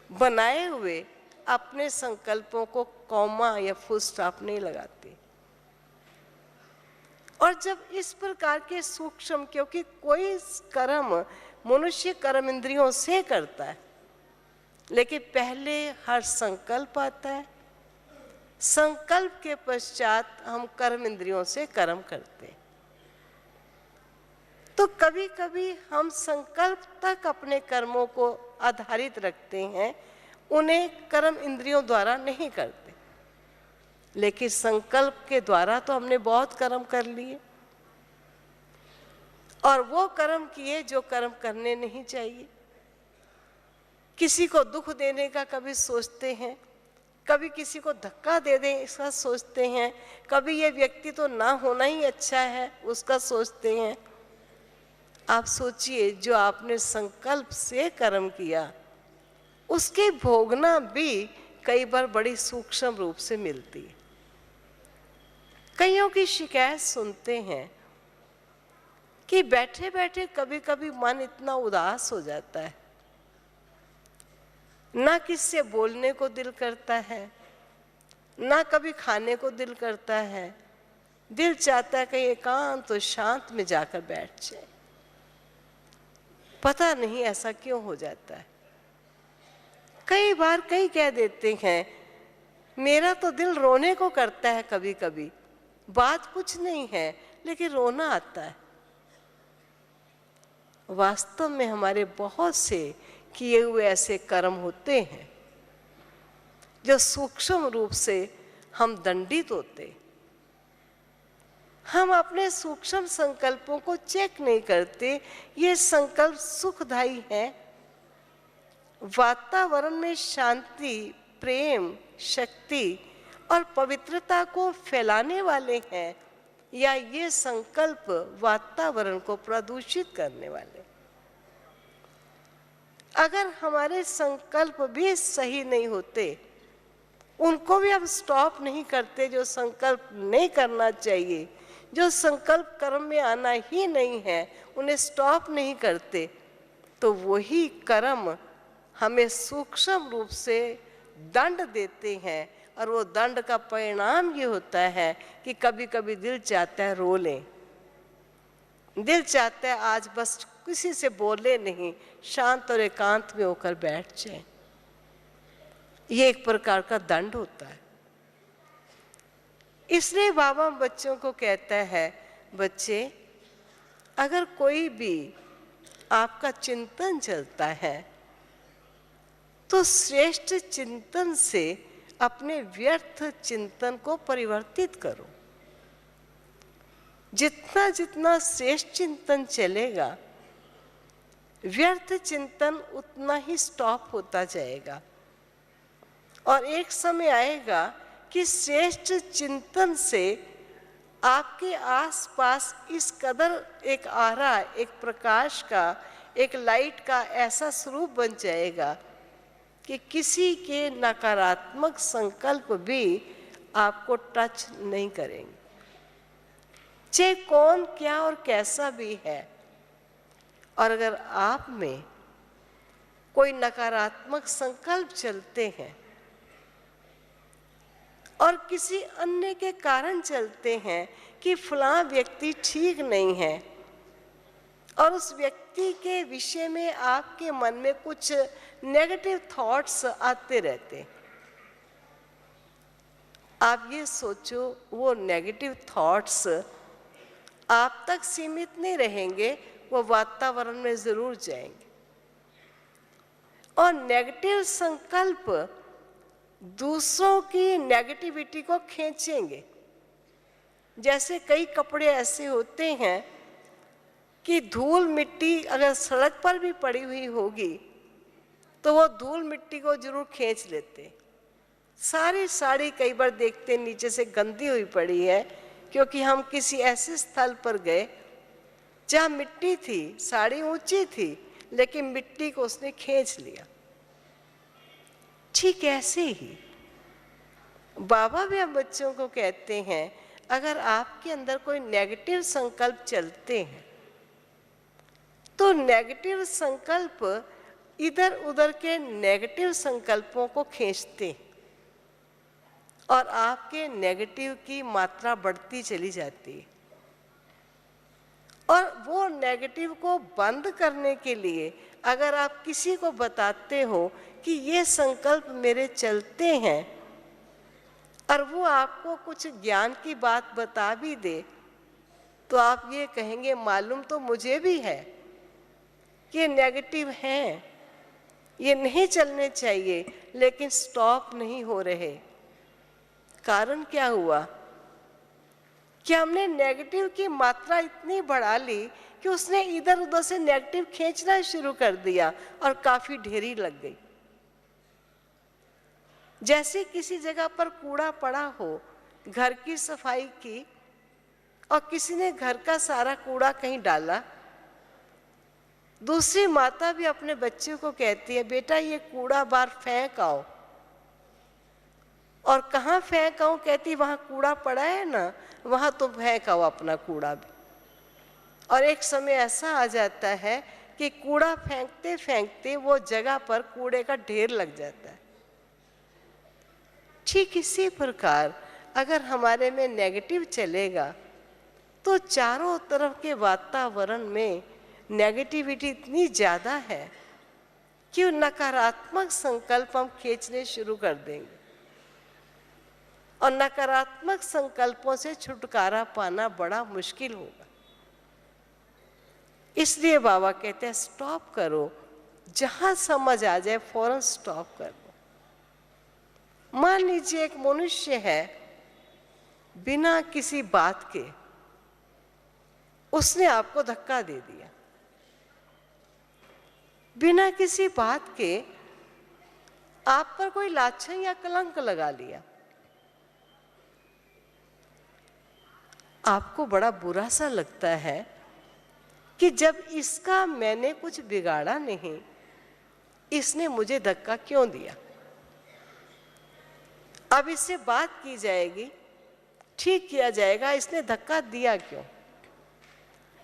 बनाए हुए अपने संकल्पों को कॉमा या फुल स्टॉप नहीं लगाती। और जब इस प्रकार के सूक्ष्म, क्योंकि कोई कर्म मनुष्य कर्म इंद्रियों से करता है, लेकिन पहले हर संकल्प आता है, संकल्प के पश्चात हम कर्म इंद्रियों से कर्म करते हैं। तो कभी कभी हम संकल्प तक अपने कर्मों को आधारित रखते हैं, उन्हें कर्म इंद्रियों द्वारा नहीं करते, लेकिन संकल्प के द्वारा तो हमने बहुत कर्म कर लिए, और वो कर्म किए जो कर्म करने नहीं चाहिए। किसी को दुख देने का कभी सोचते हैं, कभी किसी को धक्का दे दें इसका सोचते हैं, कभी ये व्यक्ति तो ना होना ही अच्छा है उसका सोचते हैं। आप सोचिए, जो आपने संकल्प से कर्म किया उसके भोगना भी कई बार बड़ी सूक्ष्म रूप से मिलती है। कईयों की शिकायत सुनते हैं कि बैठे बैठे कभी कभी मन इतना उदास हो जाता है, ना किससे बोलने को दिल करता है, ना कभी खाने को दिल करता है, दिल चाहता है कहीं एकांत तो शांत में जाकर बैठ जाए। पता नहीं ऐसा क्यों हो जाता है। कई बार कई कह देते हैं मेरा तो दिल रोने को करता है, कभी कभी बात कुछ नहीं है लेकिन रोना आता है। वास्तव में हमारे बहुत से किए हुए ऐसे कर्म होते हैं जो सूक्ष्म रूप से हम दंडित होते। हम अपने सूक्ष्म संकल्पों को चेक नहीं करते। ये संकल्प सुखदायी है, वातावरण में शांति, प्रेम, शक्ति और पवित्रता को फैलाने वाले हैं, या ये संकल्प वातावरण को प्रदूषित करने वाले। अगर हमारे संकल्प भी सही नहीं होते, उनको भी हम स्टॉप नहीं करते, जो संकल्प नहीं करना चाहिए, जो संकल्प कर्म में आना ही नहीं है, उन्हें स्टॉप नहीं करते, तो वही कर्म हमें सूक्ष्म रूप से दंड देते हैं। और वो दंड का परिणाम ये होता है कि कभी कभी दिल चाहता है रो लें, दिल चाहता है आज बस किसी से बोले नहीं, शांत और एकांत में होकर बैठ जाए। ये एक प्रकार का दंड होता है। इसलिए बाबा बच्चों को कहता है, बच्चे अगर कोई भी आपका चिंतन चलता है तो श्रेष्ठ चिंतन से अपने व्यर्थ चिंतन को परिवर्तित करो। जितना जितना श्रेष्ठ चिंतन चलेगा, व्यर्थ चिंतन उतना ही स्टॉप होता जाएगा, और एक समय आएगा कि श्रेष्ठ चिंतन से आपके आसपास इस कदर एक आरा, एक प्रकाश का, एक लाइट का ऐसा स्वरूप बन जाएगा कि किसी के नकारात्मक संकल्प भी आपको टच नहीं करेंगे, चाहे कौन क्या और कैसा भी है। और अगर आप में कोई नकारात्मक संकल्प चलते हैं और किसी अन्य के कारण चलते हैं कि फलां व्यक्ति ठीक नहीं है, और उस व्यक्ति के विषय में आपके मन में कुछ नेगेटिव थॉट्स आते रहते, आप ये सोचो वो नेगेटिव थॉट्स आप तक सीमित नहीं रहेंगे, वो वातावरण में जरूर जाएंगे। और नेगेटिव संकल्प दूसरों की नेगेटिविटी को खींचेंगे। जैसे कई कपड़े ऐसे होते हैं कि धूल मिट्टी अगर सड़क पर भी पड़ी हुई होगी तो वो धूल मिट्टी को जरूर खींच लेते। सारी साड़ी कई बार देखते नीचे से गंदी हुई पड़ी है, क्योंकि हम किसी ऐसे स्थल पर गए जहाँ मिट्टी थी, साड़ी ऊंची थी, लेकिन मिट्टी को उसने खींच लिया। ठीक ऐसे ही बाबा भी हम बच्चों को कहते हैं, अगर आपके अंदर कोई नेगेटिव संकल्प चलते हैं तो नेगेटिव संकल्प इधर उधर के नेगेटिव संकल्पों को खींचते हैं और आपके नेगेटिव की मात्रा बढ़ती चली जाती है। और वो नेगेटिव को बंद करने के लिए अगर आप किसी को बताते हो कि ये संकल्प मेरे चलते हैं, और वो आपको कुछ ज्ञान की बात बता भी दे, तो आप ये कहेंगे मालूम तो मुझे भी है कि ये नेगेटिव हैं, ये नहीं चलने चाहिए, लेकिन स्टॉप नहीं हो रहे। कारण क्या हुआ कि हमने नेगेटिव की मात्रा इतनी बढ़ा ली कि उसने इधर उधर से नेगेटिव खींचना शुरू कर दिया और काफी ढेरी लग गई। जैसे किसी जगह पर कूड़ा पड़ा हो, घर की सफाई की, और किसी ने घर का सारा कूड़ा कहीं डाला, दूसरी माता भी अपने बच्चे को कहती है बेटा ये कूड़ा बाहर फेंक आओ, और कहाँ फेंक आऊं, कहती वहां कूड़ा पड़ा है ना, वहां तुम फेंक आओ अपना कूड़ा भी। और एक समय ऐसा आ जाता है कि कूड़ा फेंकते फेंकते वो जगह पर कूड़े का ढेर लग जाता है। ठीक इसी प्रकार अगर हमारे में नेगेटिव चलेगा तो चारों तरफ के वातावरण में नेगेटिविटी इतनी ज़्यादा है कि नकारात्मक संकल्प हम खींचने शुरू कर देंगे, और नकारात्मक संकल्पों से छुटकारा पाना बड़ा मुश्किल होगा। इसलिए बाबा कहते हैं स्टॉप करो, जहां समझ आ जाए फौरन स्टॉप कर दो। मान लीजिए एक मनुष्य है, बिना किसी बात के उसने आपको धक्का दे दिया, बिना किसी बात के आप पर कोई लाछन या कलंक लगा लिया। आपको बड़ा बुरा सा लगता है कि जब इसका मैंने कुछ बिगाड़ा नहीं, इसने मुझे धक्का क्यों दिया। अब इससे बात की जाएगी, ठीक किया जाएगा, इसने धक्का दिया क्यों,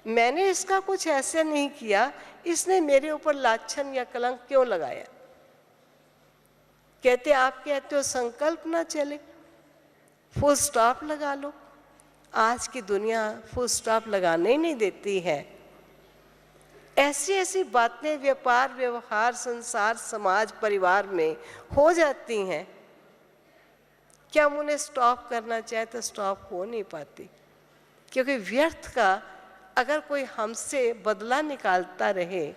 मैंने इसका कुछ ऐसा नहीं किया, इसने मेरे ऊपर लाछन या कलंक क्यों लगाया। कहते आप कहते हो संकल्प ना चले, फुल स्टॉप लगा लो। आज की दुनिया फुल स्टॉप लगाने ही नहीं देती है। ऐसी ऐसी बातें व्यापार व्यवहार संसार समाज परिवार में हो जाती हैं कि हम उन्हें स्टॉप करना चाहे तो स्टॉप हो नहीं पाती, क्योंकि व्यर्थ का अगर कोई हमसे बदला निकालता रहे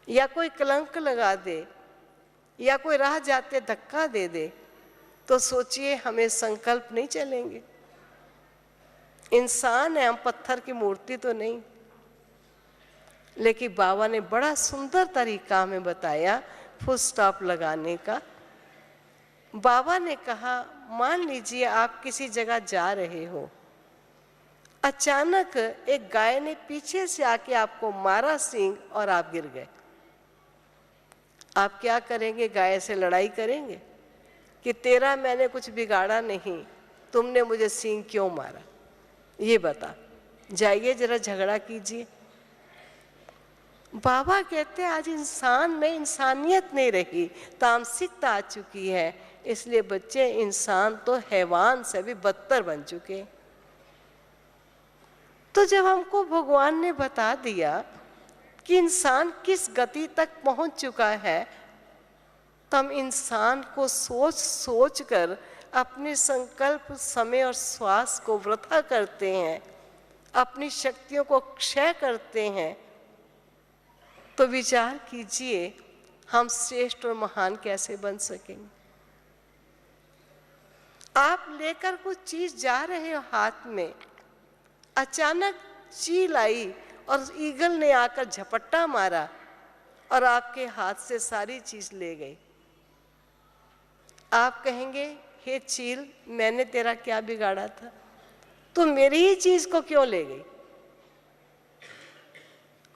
या कोई कलंक लगा दे या कोई राह जाते धक्का दे दे, तो सोचिए हमें संकल्प नहीं चलेंगे। इंसान है हम, पत्थर की मूर्ति तो नहीं। लेकिन बाबा ने बड़ा सुंदर तरीका हमें बताया फुल स्टॉप लगाने का। बाबा ने कहा मान लीजिए आप किसी जगह जा रहे हो, अचानक एक गाय ने पीछे से आके आपको मारा सींग और आप गिर गए। आप क्या करेंगे, गाय से लड़ाई करेंगे कि तेरा मैंने कुछ बिगाड़ा नहीं, तुमने मुझे सींग क्यों मारा, ये बता, जाइए जरा झगड़ा कीजिए। बाबा कहते हैं आज इंसान में इंसानियत नहीं रही, तामसिकता आ चुकी है, इसलिए बच्चे इंसान तो हैवान से भी बदतर बन चुके। तो जब हमको भगवान ने बता दिया कि इंसान किस गति तक पहुंच चुका है, तो हम इंसान को सोच सोच कर अपने संकल्प समय और श्वास को वृथा करते हैं, अपनी शक्तियों को क्षय करते हैं। तो विचार कीजिए हम श्रेष्ठ और महान कैसे बन सकेंगे। आप लेकर कुछ चीज जा रहे हो हाथ में, अचानक चील आई और ईगल ने आकर झपट्टा मारा और आपके हाथ से सारी चीज ले गई। आप कहेंगे हे चील मैंने तेरा क्या बिगाड़ा था, तो मेरी ही चीज को क्यों ले गई।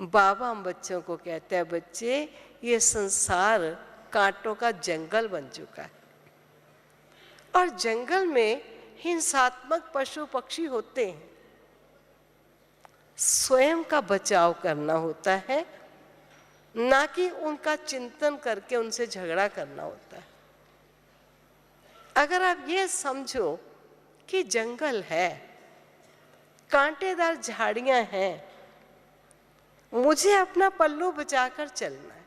बाबा हम बच्चों को कहते हैं बच्चे ये संसार कांटों का जंगल बन चुका है, और जंगल में हिंसात्मक पशु पक्षी होते हैं। स्वयं का बचाव करना होता है, ना कि उनका चिंतन करके उनसे झगड़ा करना होता है। अगर आप ये समझो कि जंगल है, कांटेदार झाड़ियां हैं, मुझे अपना पल्लू बचाकर चलना है,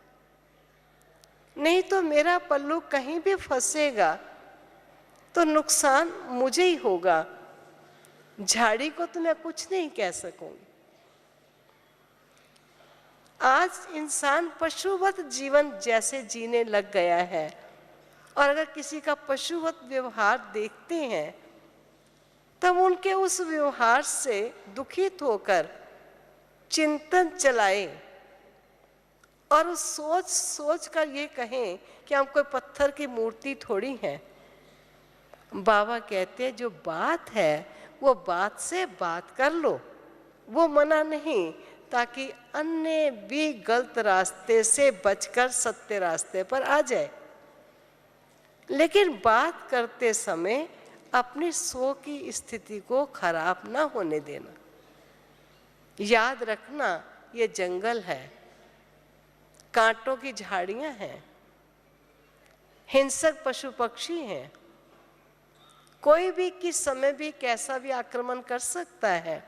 नहीं तो मेरा पल्लू कहीं भी फंसेगा तो नुकसान मुझे ही होगा, झाड़ी को तो मैं कुछ नहीं कह सकूंगी। आज इंसान पशुवत जीवन जैसे जीने लग गया है, और अगर किसी का पशुवत व्यवहार देखते हैं तब उनके उस व्यवहार से दुखित होकर चिंतन चलाएं और उस सोच कर ये कहें कि हम कोई पत्थर की मूर्ति थोड़ी हैं। बाबा कहते हैं जो बात है वो बात से बात कर लो, वो मना नहीं, ताकि अन्य भी गलत रास्ते से बचकर सत्य रास्ते पर आ जाए। लेकिन बात करते समय अपनी सो की स्थिति को खराब ना होने देना। याद रखना ये जंगल है, कांटों की झाड़ियां हैं, हिंसक पशु पक्षी हैं, कोई भी किस समय भी कैसा भी आक्रमण कर सकता है।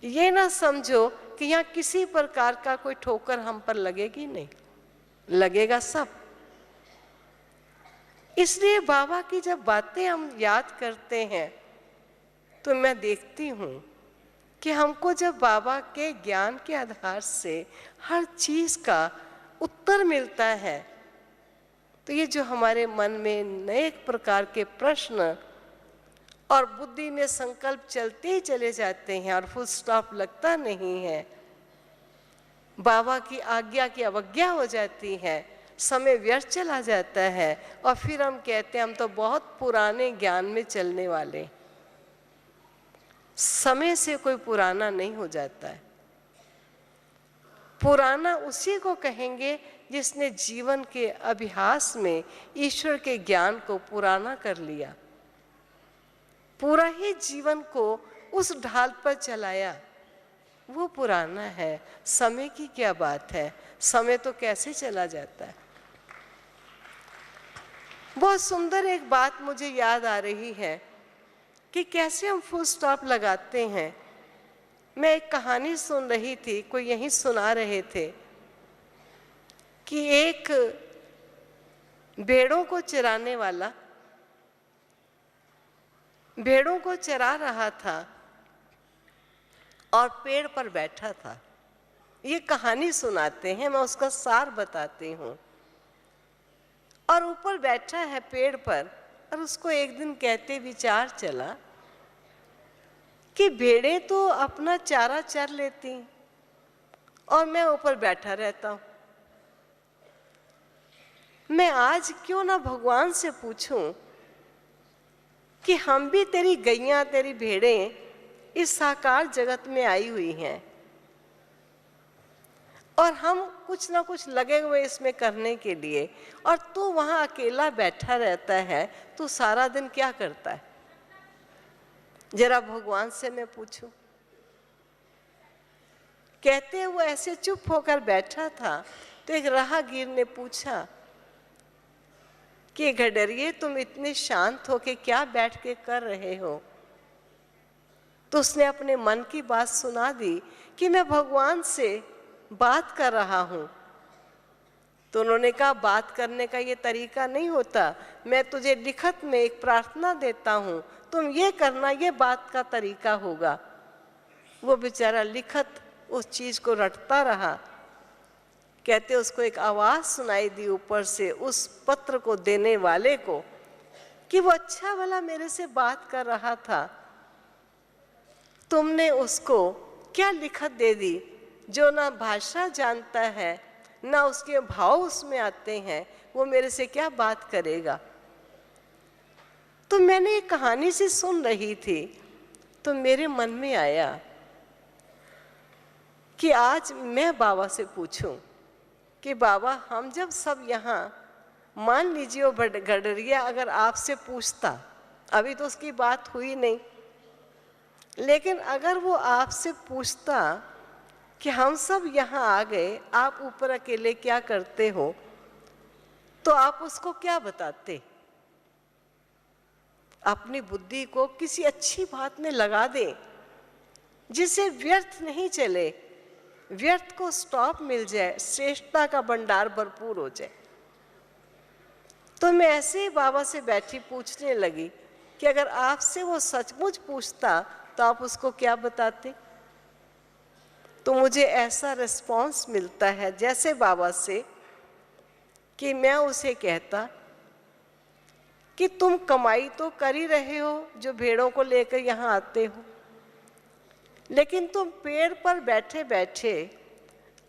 ये ना समझो कि यहाँ किसी प्रकार का कोई ठोकर हम पर लगेगी, नहीं लगेगा सब। इसलिए बाबा की जब बातें हम याद करते हैं तो मैं देखती हूँ कि हमको जब बाबा के ज्ञान के आधार से हर चीज़ का उत्तर मिलता है तो ये जो हमारे मन में नए प्रकार के प्रश्न और बुद्धि में संकल्प चलते ही चले जाते हैं और फुल स्टॉप लगता नहीं है, बाबा की आज्ञा की अवज्ञा हो जाती है, समय व्यर्थ चला जाता है और फिर हम कहते हैं हम तो बहुत पुराने ज्ञान में चलने वाले। समय से कोई पुराना नहीं हो जाता है। पुराना उसी को कहेंगे जिसने जीवन के अभ्यास में ईश्वर के ज्ञान को पुराना कर लिया, पूरा ही जीवन को उस ढाल पर चलाया, वो पुराना है। समय की क्या बात है, समय तो कैसे चला जाता है। बहुत सुंदर एक बात मुझे याद आ रही है कि कैसे हम फुल स्टॉप लगाते हैं। मैं एक कहानी सुन रही थी, कोई यहीं सुना रहे थे कि एक भेड़ों को चराने वाला भेड़ों को चरा रहा था और पेड़ पर बैठा था। ये कहानी सुनाते हैं, मैं उसका सार बताती हूँ। और ऊपर बैठा है पेड़ पर, और उसको एक दिन कहते विचार चला कि भेड़ें तो अपना चारा चर लेती और मैं ऊपर बैठा रहता हूँ। मैं आज क्यों ना भगवान से पूछूं कि हम भी तेरी गैया तेरी भेड़ें इस साकार जगत में आई हुई हैं और हम कुछ ना कुछ लगे हुए इसमें करने के लिए, और तू वहां अकेला बैठा रहता है, तू सारा दिन क्या करता है? जरा भगवान से मैं पूछूं। कहते वो ऐसे चुप होकर बैठा था तो एक राहगीर ने पूछा कि गडरिये तुम इतने शांत होके क्या बैठ के कर रहे हो? तो उसने अपने मन की बात सुना दी कि मैं भगवान से बात कर रहा हूं। तो उन्होंने कहा बात करने का ये तरीका नहीं होता, मैं तुझे लिखत में एक प्रार्थना देता हूं, तुम ये करना, ये बात का तरीका होगा। वो बेचारा लिखत उस चीज को रटता रहा। कहते उसको एक आवाज सुनाई दी ऊपर से उस पत्र को देने वाले को कि वो अच्छा वाला मेरे से बात कर रहा था, तुमने उसको क्या लिखत दे दी जो ना भाषा जानता है ना उसके भाव उसमें आते हैं, वो मेरे से क्या बात करेगा? तो मैंने एक कहानी से सुन रही थी तो मेरे मन में आया कि आज मैं बाबा से पूछूं कि बाबा हम जब सब यहाँ, मान लीजिए वो गडरिया अगर आपसे पूछता, अभी तो उसकी बात हुई नहीं, लेकिन अगर वो आपसे पूछता कि हम सब यहाँ आ गए, आप ऊपर अकेले क्या करते हो, तो आप उसको क्या बताते? अपनी बुद्धि को किसी अच्छी बात में लगा दें जिसे व्यर्थ नहीं चले, व्यर्थ को स्टॉप मिल जाए, श्रेष्ठता का भंडार भरपूर हो जाए। तो मैं ऐसे ही बाबा से बैठी पूछने लगी कि अगर आपसे वो सचमुच पूछता तो आप उसको क्या बताते। तो मुझे ऐसा रिस्पॉन्स मिलता है जैसे बाबा से कि मैं उसे कहता कि तुम कमाई तो कर ही रहे हो जो भेड़ों को लेकर यहाँ आते हो, लेकिन तुम पेड़ पर बैठे बैठे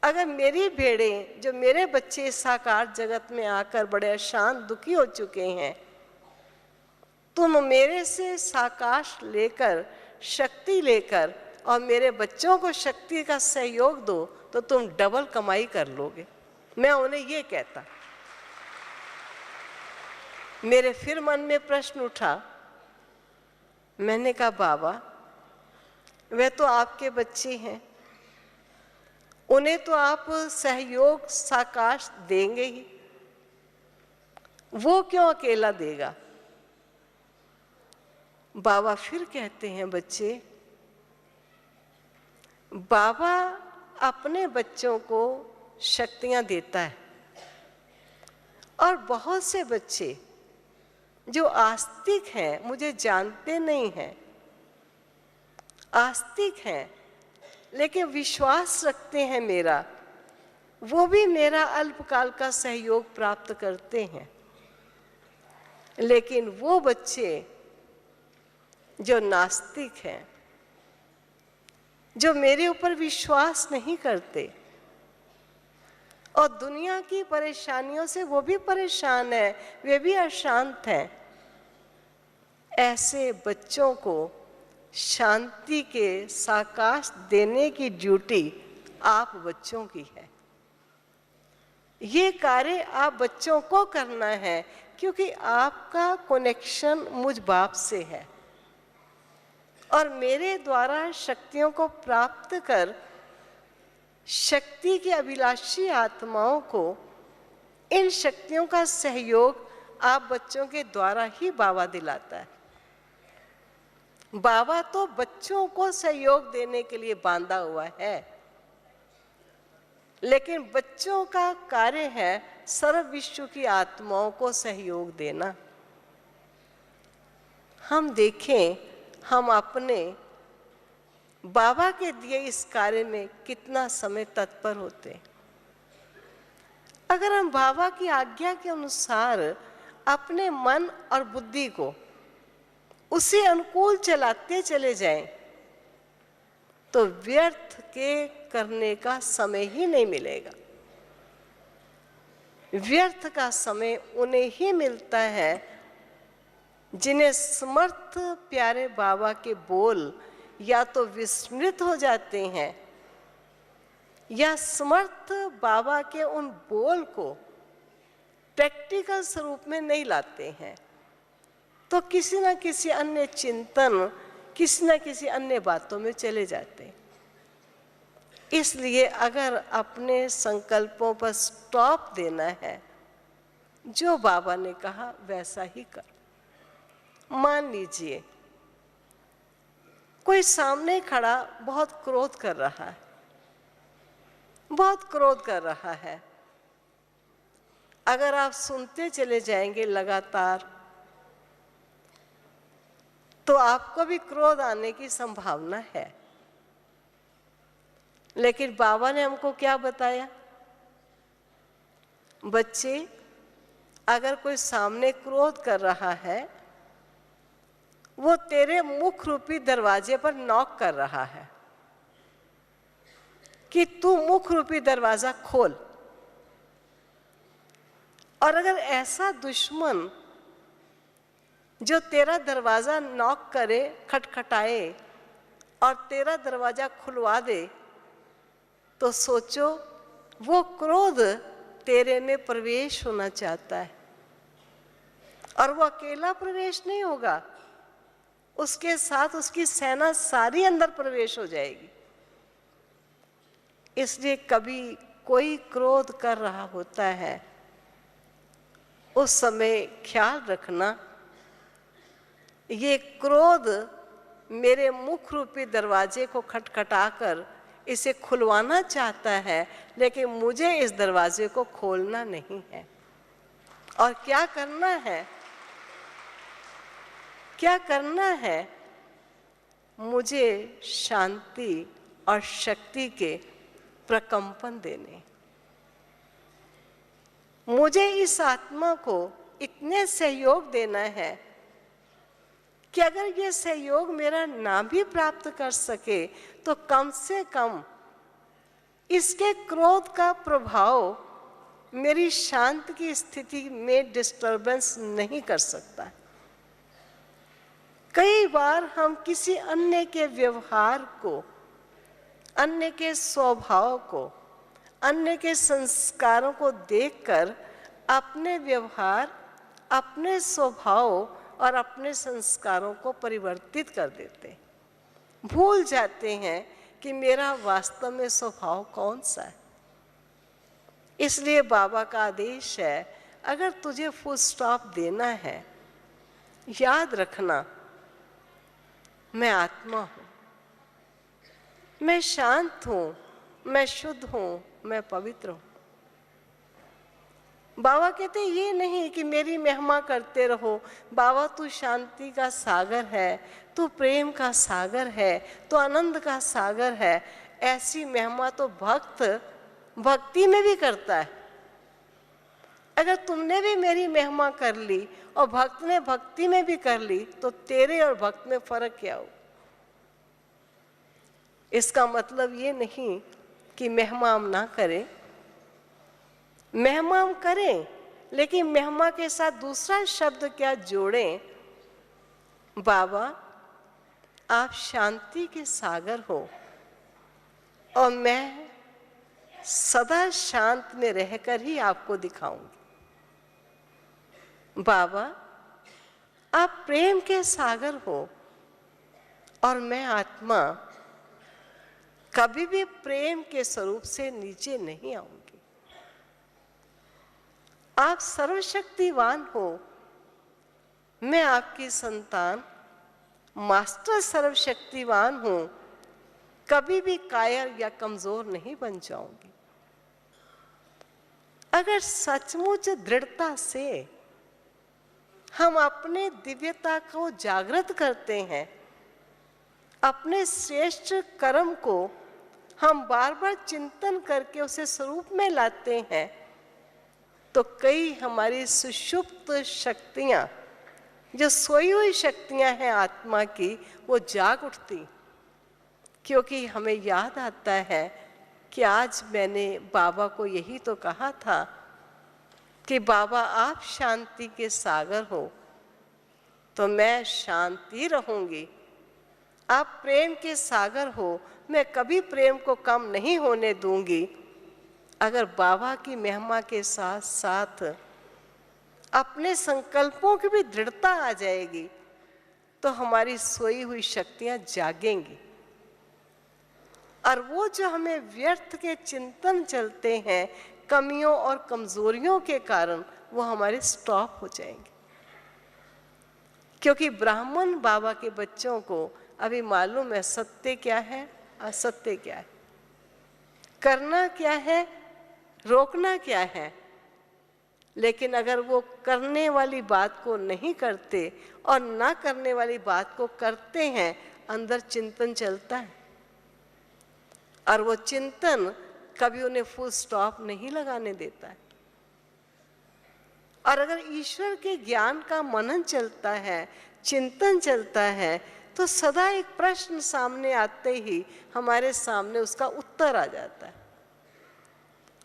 अगर मेरी भेड़ें, जो मेरे बच्चे साकार जगत में आकर बड़े अशांत दुखी हो चुके हैं, तुम मेरे से साकाश लेकर, शक्ति लेकर और मेरे बच्चों को शक्ति का सहयोग दो तो तुम डबल कमाई कर लोगे। मैं उन्हें ये कहता। मेरे फिर मन में प्रश्न उठा। मैंने कहा बाबा, वे तो आपके बच्चे हैं, उन्हें तो आप सहयोग साकाश देंगे ही, वो क्यों अकेला देगा। बाबा फिर कहते हैं, बच्चे, बाबा अपने बच्चों को शक्तियां देता है और बहुत से बच्चे जो आस्तिक हैं, मुझे जानते नहीं हैं, आस्तिक हैं लेकिन विश्वास रखते हैं मेरा, वो भी मेरा अल्पकाल का सहयोग प्राप्त करते हैं। लेकिन वो बच्चे जो नास्तिक हैं, जो मेरे ऊपर विश्वास नहीं करते और दुनिया की परेशानियों से वो भी परेशान है, वे भी अशांत हैं, ऐसे बच्चों को शांति के साकाश देने की ड्यूटी आप बच्चों की है। ये कार्य आप बच्चों को करना है क्योंकि आपका कनेक्शन मुझ बाप से है और मेरे द्वारा शक्तियों को प्राप्त कर शक्ति की अभिलाषी आत्माओं को इन शक्तियों का सहयोग आप बच्चों के द्वारा ही बाबा दिलाता है। बाबा तो बच्चों को सहयोग देने के लिए बांधा हुआ है, लेकिन बच्चों का कार्य है सर्व विश्व की आत्माओं को सहयोग देना। हम देखें, हम अपने बाबा के दिए इस कार्य में कितना समय तत्पर होते। अगर हम बाबा की आज्ञा के अनुसार अपने मन और बुद्धि को उसी अनुकूल चलाते चले जाएं, तो व्यर्थ के करने का समय ही नहीं मिलेगा। व्यर्थ का समय उन्हें ही मिलता है जिन्हें समर्थ प्यारे बाबा के बोल या तो विस्मृत हो जाते हैं या समर्थ बाबा के उन बोल को प्रैक्टिकल स्वरूप में नहीं लाते हैं, तो किसी न किसी अन्य चिंतन, किसी न किसी अन्य बातों में चले जाते हैं। इसलिए अगर अपने संकल्पों पर स्टॉप देना है, जो बाबा ने कहा वैसा ही कर। मान लीजिए कोई सामने खड़ा बहुत क्रोध कर रहा है, बहुत क्रोध कर रहा है। अगर आप सुनते चले जाएंगे लगातार तो आपको भी क्रोध आने की संभावना है। लेकिन बाबा ने हमको क्या बताया? बच्चे, अगर कोई सामने क्रोध कर रहा है, वो तेरे मुख रूपी दरवाजे पर नॉक कर रहा है कि तू मुख रूपी दरवाजा खोल। और अगर ऐसा दुश्मन जो तेरा दरवाजा नॉक करे, खटखटाए और तेरा दरवाजा खुलवा दे, तो सोचो वो क्रोध तेरे में प्रवेश होना चाहता है। और वो अकेला प्रवेश नहीं होगा, उसके साथ उसकी सेना सारी अंदर प्रवेश हो जाएगी। इसलिए कभी कोई क्रोध कर रहा होता है, उस समय ख्याल रखना ये क्रोध मेरे मुख रूपी दरवाजे को खटखटाकर इसे खुलवाना चाहता है, लेकिन मुझे इस दरवाजे को खोलना नहीं है। और क्या करना है? क्या करना है? मुझे शांति और शक्ति के प्रकंपन देने। मुझे इस आत्मा को इतने सहयोग देना है कि अगर ये सहयोग मेरा ना भी प्राप्त कर सके तो कम से कम इसके क्रोध का प्रभाव मेरी शांत की स्थिति में डिस्टर्बेंस नहीं कर सकता। कई बार हम किसी अन्य के व्यवहार को, अन्य के स्वभाव को, अन्य के संस्कारों को देखकर अपने व्यवहार, अपने स्वभाव और अपने संस्कारों को परिवर्तित कर देते हैं। भूल जाते हैं कि मेरा वास्तव में स्वभाव कौन सा है। इसलिए बाबा का आदेश है, अगर तुझे फुल स्टॉप देना है, याद रखना मैं आत्मा हूँ, मैं शांत हूँ, मैं शुद्ध हूँ, मैं पवित्र हूँ। बाबा कहते ये नहीं कि मेरी महिमा करते रहो, बाबा तू शांति का सागर है, तू प्रेम का सागर है, तू आनंद का सागर है। ऐसी महिमा तो भक्त भक्ति में भी करता है। अगर तुमने भी मेरी महिमा कर ली और भक्त ने भक्ति में भी कर ली तो तेरे और भक्त में फर्क क्या हो? इसका मतलब ये नहीं कि महिमा हम ना करें, महिमा हम करें, लेकिन महिमा के साथ दूसरा शब्द क्या जोड़ें? बाबा आप शांति के सागर हो और मैं सदा शांत में रहकर ही आपको दिखाऊंगी। बाबा आप प्रेम के सागर हो और मैं आत्मा कभी भी प्रेम के स्वरूप से नीचे नहीं आऊंगी। आप सर्वशक्तिवान हो, मैं आपकी संतान मास्टर सर्वशक्तिवान हूं, कभी भी कायर या कमजोर नहीं बन जाऊंगी। अगर सचमुच दृढ़ता से हम अपने दिव्यता को जागृत करते हैं, अपने श्रेष्ठ कर्म को हम बार बार चिंतन करके उसे स्वरूप में लाते हैं, तो कई हमारी सुषुप्त शक्तियां, जो सोई हुई शक्तियां हैं आत्मा की, वो जाग उठती। क्योंकि हमें याद आता है कि आज मैंने बाबा को यही तो कहा था कि बाबा आप शांति के सागर हो तो मैं शांति रहूंगी। आप प्रेम के सागर हो, मैं कभी प्रेम को कम नहीं होने दूंगी। अगर बाबा की महिमा के साथ साथ अपने संकल्पों की भी दृढ़ता आ जाएगी तो हमारी सोई हुई शक्तियां जागेंगी। और वो जो हमें व्यर्थ के चिंतन चलते हैं कमियों और कमजोरियों के कारण, वो हमारे स्टॉप हो जाएंगे। क्योंकि ब्राह्मण बाबा के बच्चों को अभी मालूम है सत्य क्या है, असत्य क्या है, करना क्या है, रोकना क्या है। लेकिन अगर वो करने वाली बात को नहीं करते और ना करने वाली बात को करते हैं, अंदर चिंतन चलता है और वो चिंतन कभी उन्हें फुल स्टॉप नहीं लगाने देता है। और अगर ईश्वर के ज्ञान का मनन चलता है, चिंतन चलता है, तो सदा एक प्रश्न सामने आते ही हमारे सामने उसका उत्तर आ जाता है।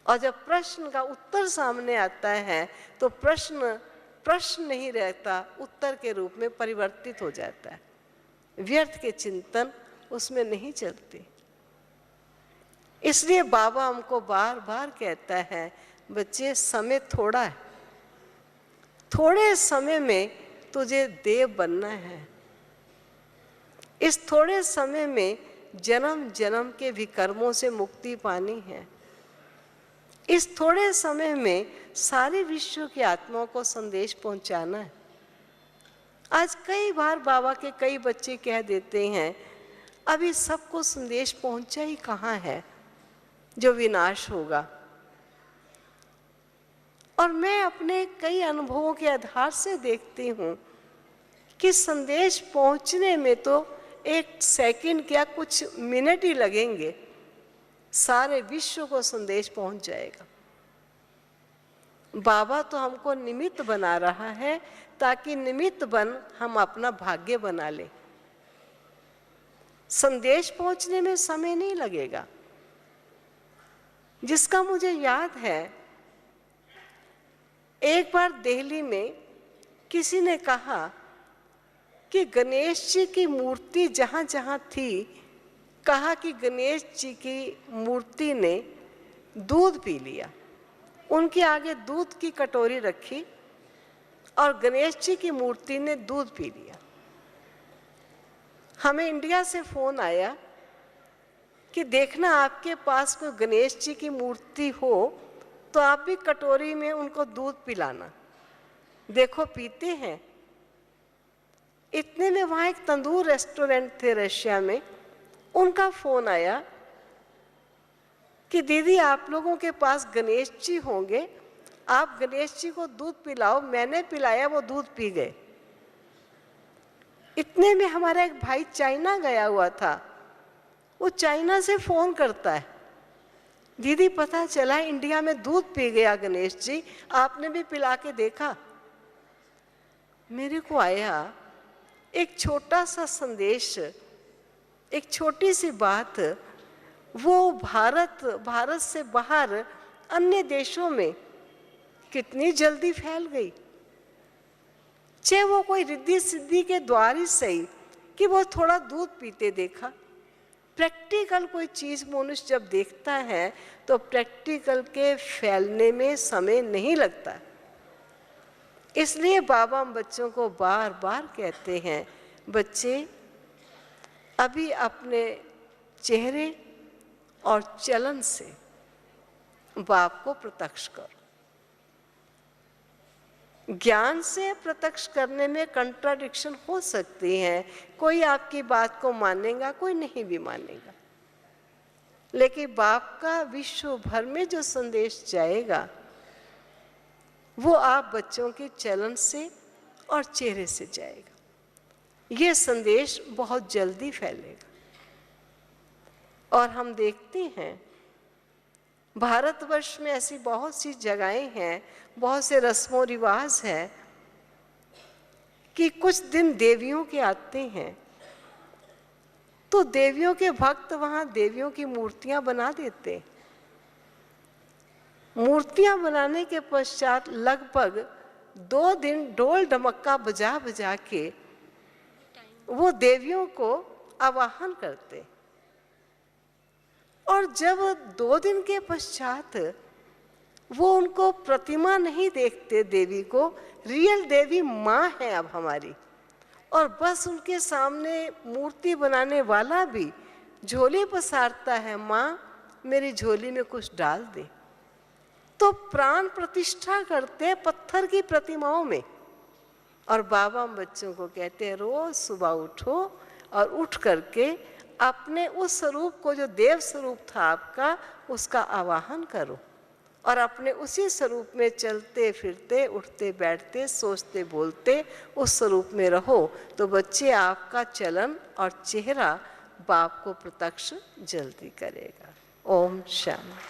और जब प्रश्न का उत्तर सामने आता है तो प्रश्न नहीं रहता, उत्तर के रूप में परिवर्तित हो जाता है। व्यर्थ के चिंतन उसमें नहीं चलते। इसलिए बाबा हमको बार बार कहता है, बच्चे समय थोड़ा है, थोड़े समय में तुझे देव बनना है। इस थोड़े समय में जन्म जन्म के विकर्मों से मुक्ति पानी है। इस थोड़े समय में सारे विश्व की आत्माओं को संदेश पहुंचाना है। आज कई बार बाबा के कई बच्चे कह देते हैं, अभी सबको संदेश पहुंचा ही कहाँ है जो विनाश होगा। और मैं अपने कई अनुभवों के आधार से देखती हूँ कि संदेश पहुंचने में तो 1 सेकंड क्या कुछ मिनट ही लगेंगे, सारे विश्व को संदेश पहुंच जाएगा। बाबा तो हमको निमित्त बना रहा है ताकि निमित्त बन हम अपना भाग्य बना ले। संदेश पहुंचने में समय नहीं लगेगा। जिसका मुझे याद है, एक बार दिल्ली में किसी ने कहा कि गणेश जी की मूर्ति जहाँ जहाँ थी, कहा कि गणेश जी की मूर्ति ने दूध पी लिया। उनके आगे दूध की कटोरी रखी और गणेश जी की मूर्ति ने दूध पी लिया। हमें इंडिया से फोन आया कि देखना आपके पास कोई गणेश जी की मूर्ति हो तो आप भी कटोरी में उनको दूध पिलाना, देखो पीते हैं। इतने में वहाँ एक तंदूर रेस्टोरेंट थे रशिया में, उनका फोन आया कि दीदी आप लोगों के पास गणेश जी होंगे, आप गणेश जी को दूध पिलाओ। मैंने पिलाया, वो दूध पी गए। इतने में हमारा एक भाई चाइना गया हुआ था, वो चाइना से फोन करता है, दीदी पता चला इंडिया में दूध पी गया गणेश जी, आपने भी पिला के देखा। मेरे को आया एक छोटा सा संदेश, एक छोटी सी बात, वो भारत से बाहर अन्य देशों में कितनी जल्दी फैल गई। चाहे वो कोई रिद्धि सिद्धि के द्वार ही सही कि वो थोड़ा दूध पीते देखा। प्रैक्टिकल कोई चीज मनुष्य जब देखता है तो प्रैक्टिकल के फैलने में समय नहीं लगता। इसलिए बाबा हम बच्चों को बार बार कहते हैं, बच्चे अभी अपने चेहरे और चलन से बाप को प्रत्यक्ष करो। ज्ञान से प्रत्यक्ष करने में कंट्राडिक्शन हो सकती है, कोई आपकी बात को मानेगा, कोई नहीं भी मानेगा, लेकिन बाप का विश्व भर में जो संदेश जाएगा वो आप बच्चों के चलन से और चेहरे से जाएगा। ये संदेश बहुत जल्दी फैलेगा। और हम देखते हैं भारतवर्ष में ऐसी बहुत सी जगहें हैं, बहुत से रस्मों रिवाज हैं कि कुछ दिन देवियों के आते हैं तो देवियों के भक्त वहाँ देवियों की मूर्तियां बना देते। मूर्तियां बनाने के पश्चात लगभग 2 दिन ढोल ढमक्का बजा बजा के वो देवियों को आवाहन करते। और जब 2 दिन के पश्चात वो उनको प्रतिमा नहीं देखते, देवी को, रियल देवी माँ है अब हमारी, और बस उनके सामने मूर्ति बनाने वाला भी झोली पसारता है, माँ मेरी झोली में कुछ डाल दे, तो प्राण प्रतिष्ठा करते हैं पत्थर की प्रतिमाओं में। और बाबा हम बच्चों को कहते हैं रोज सुबह उठो और उठ करके अपने उस स्वरूप को जो देव स्वरूप था आपका, उसका आवाहन करो और अपने उसी स्वरूप में चलते फिरते उठते बैठते सोचते बोलते उस स्वरूप में रहो। तो बच्चे आपका चलन और चेहरा बाप को प्रत्यक्ष जल्दी करेगा। ओम शांति।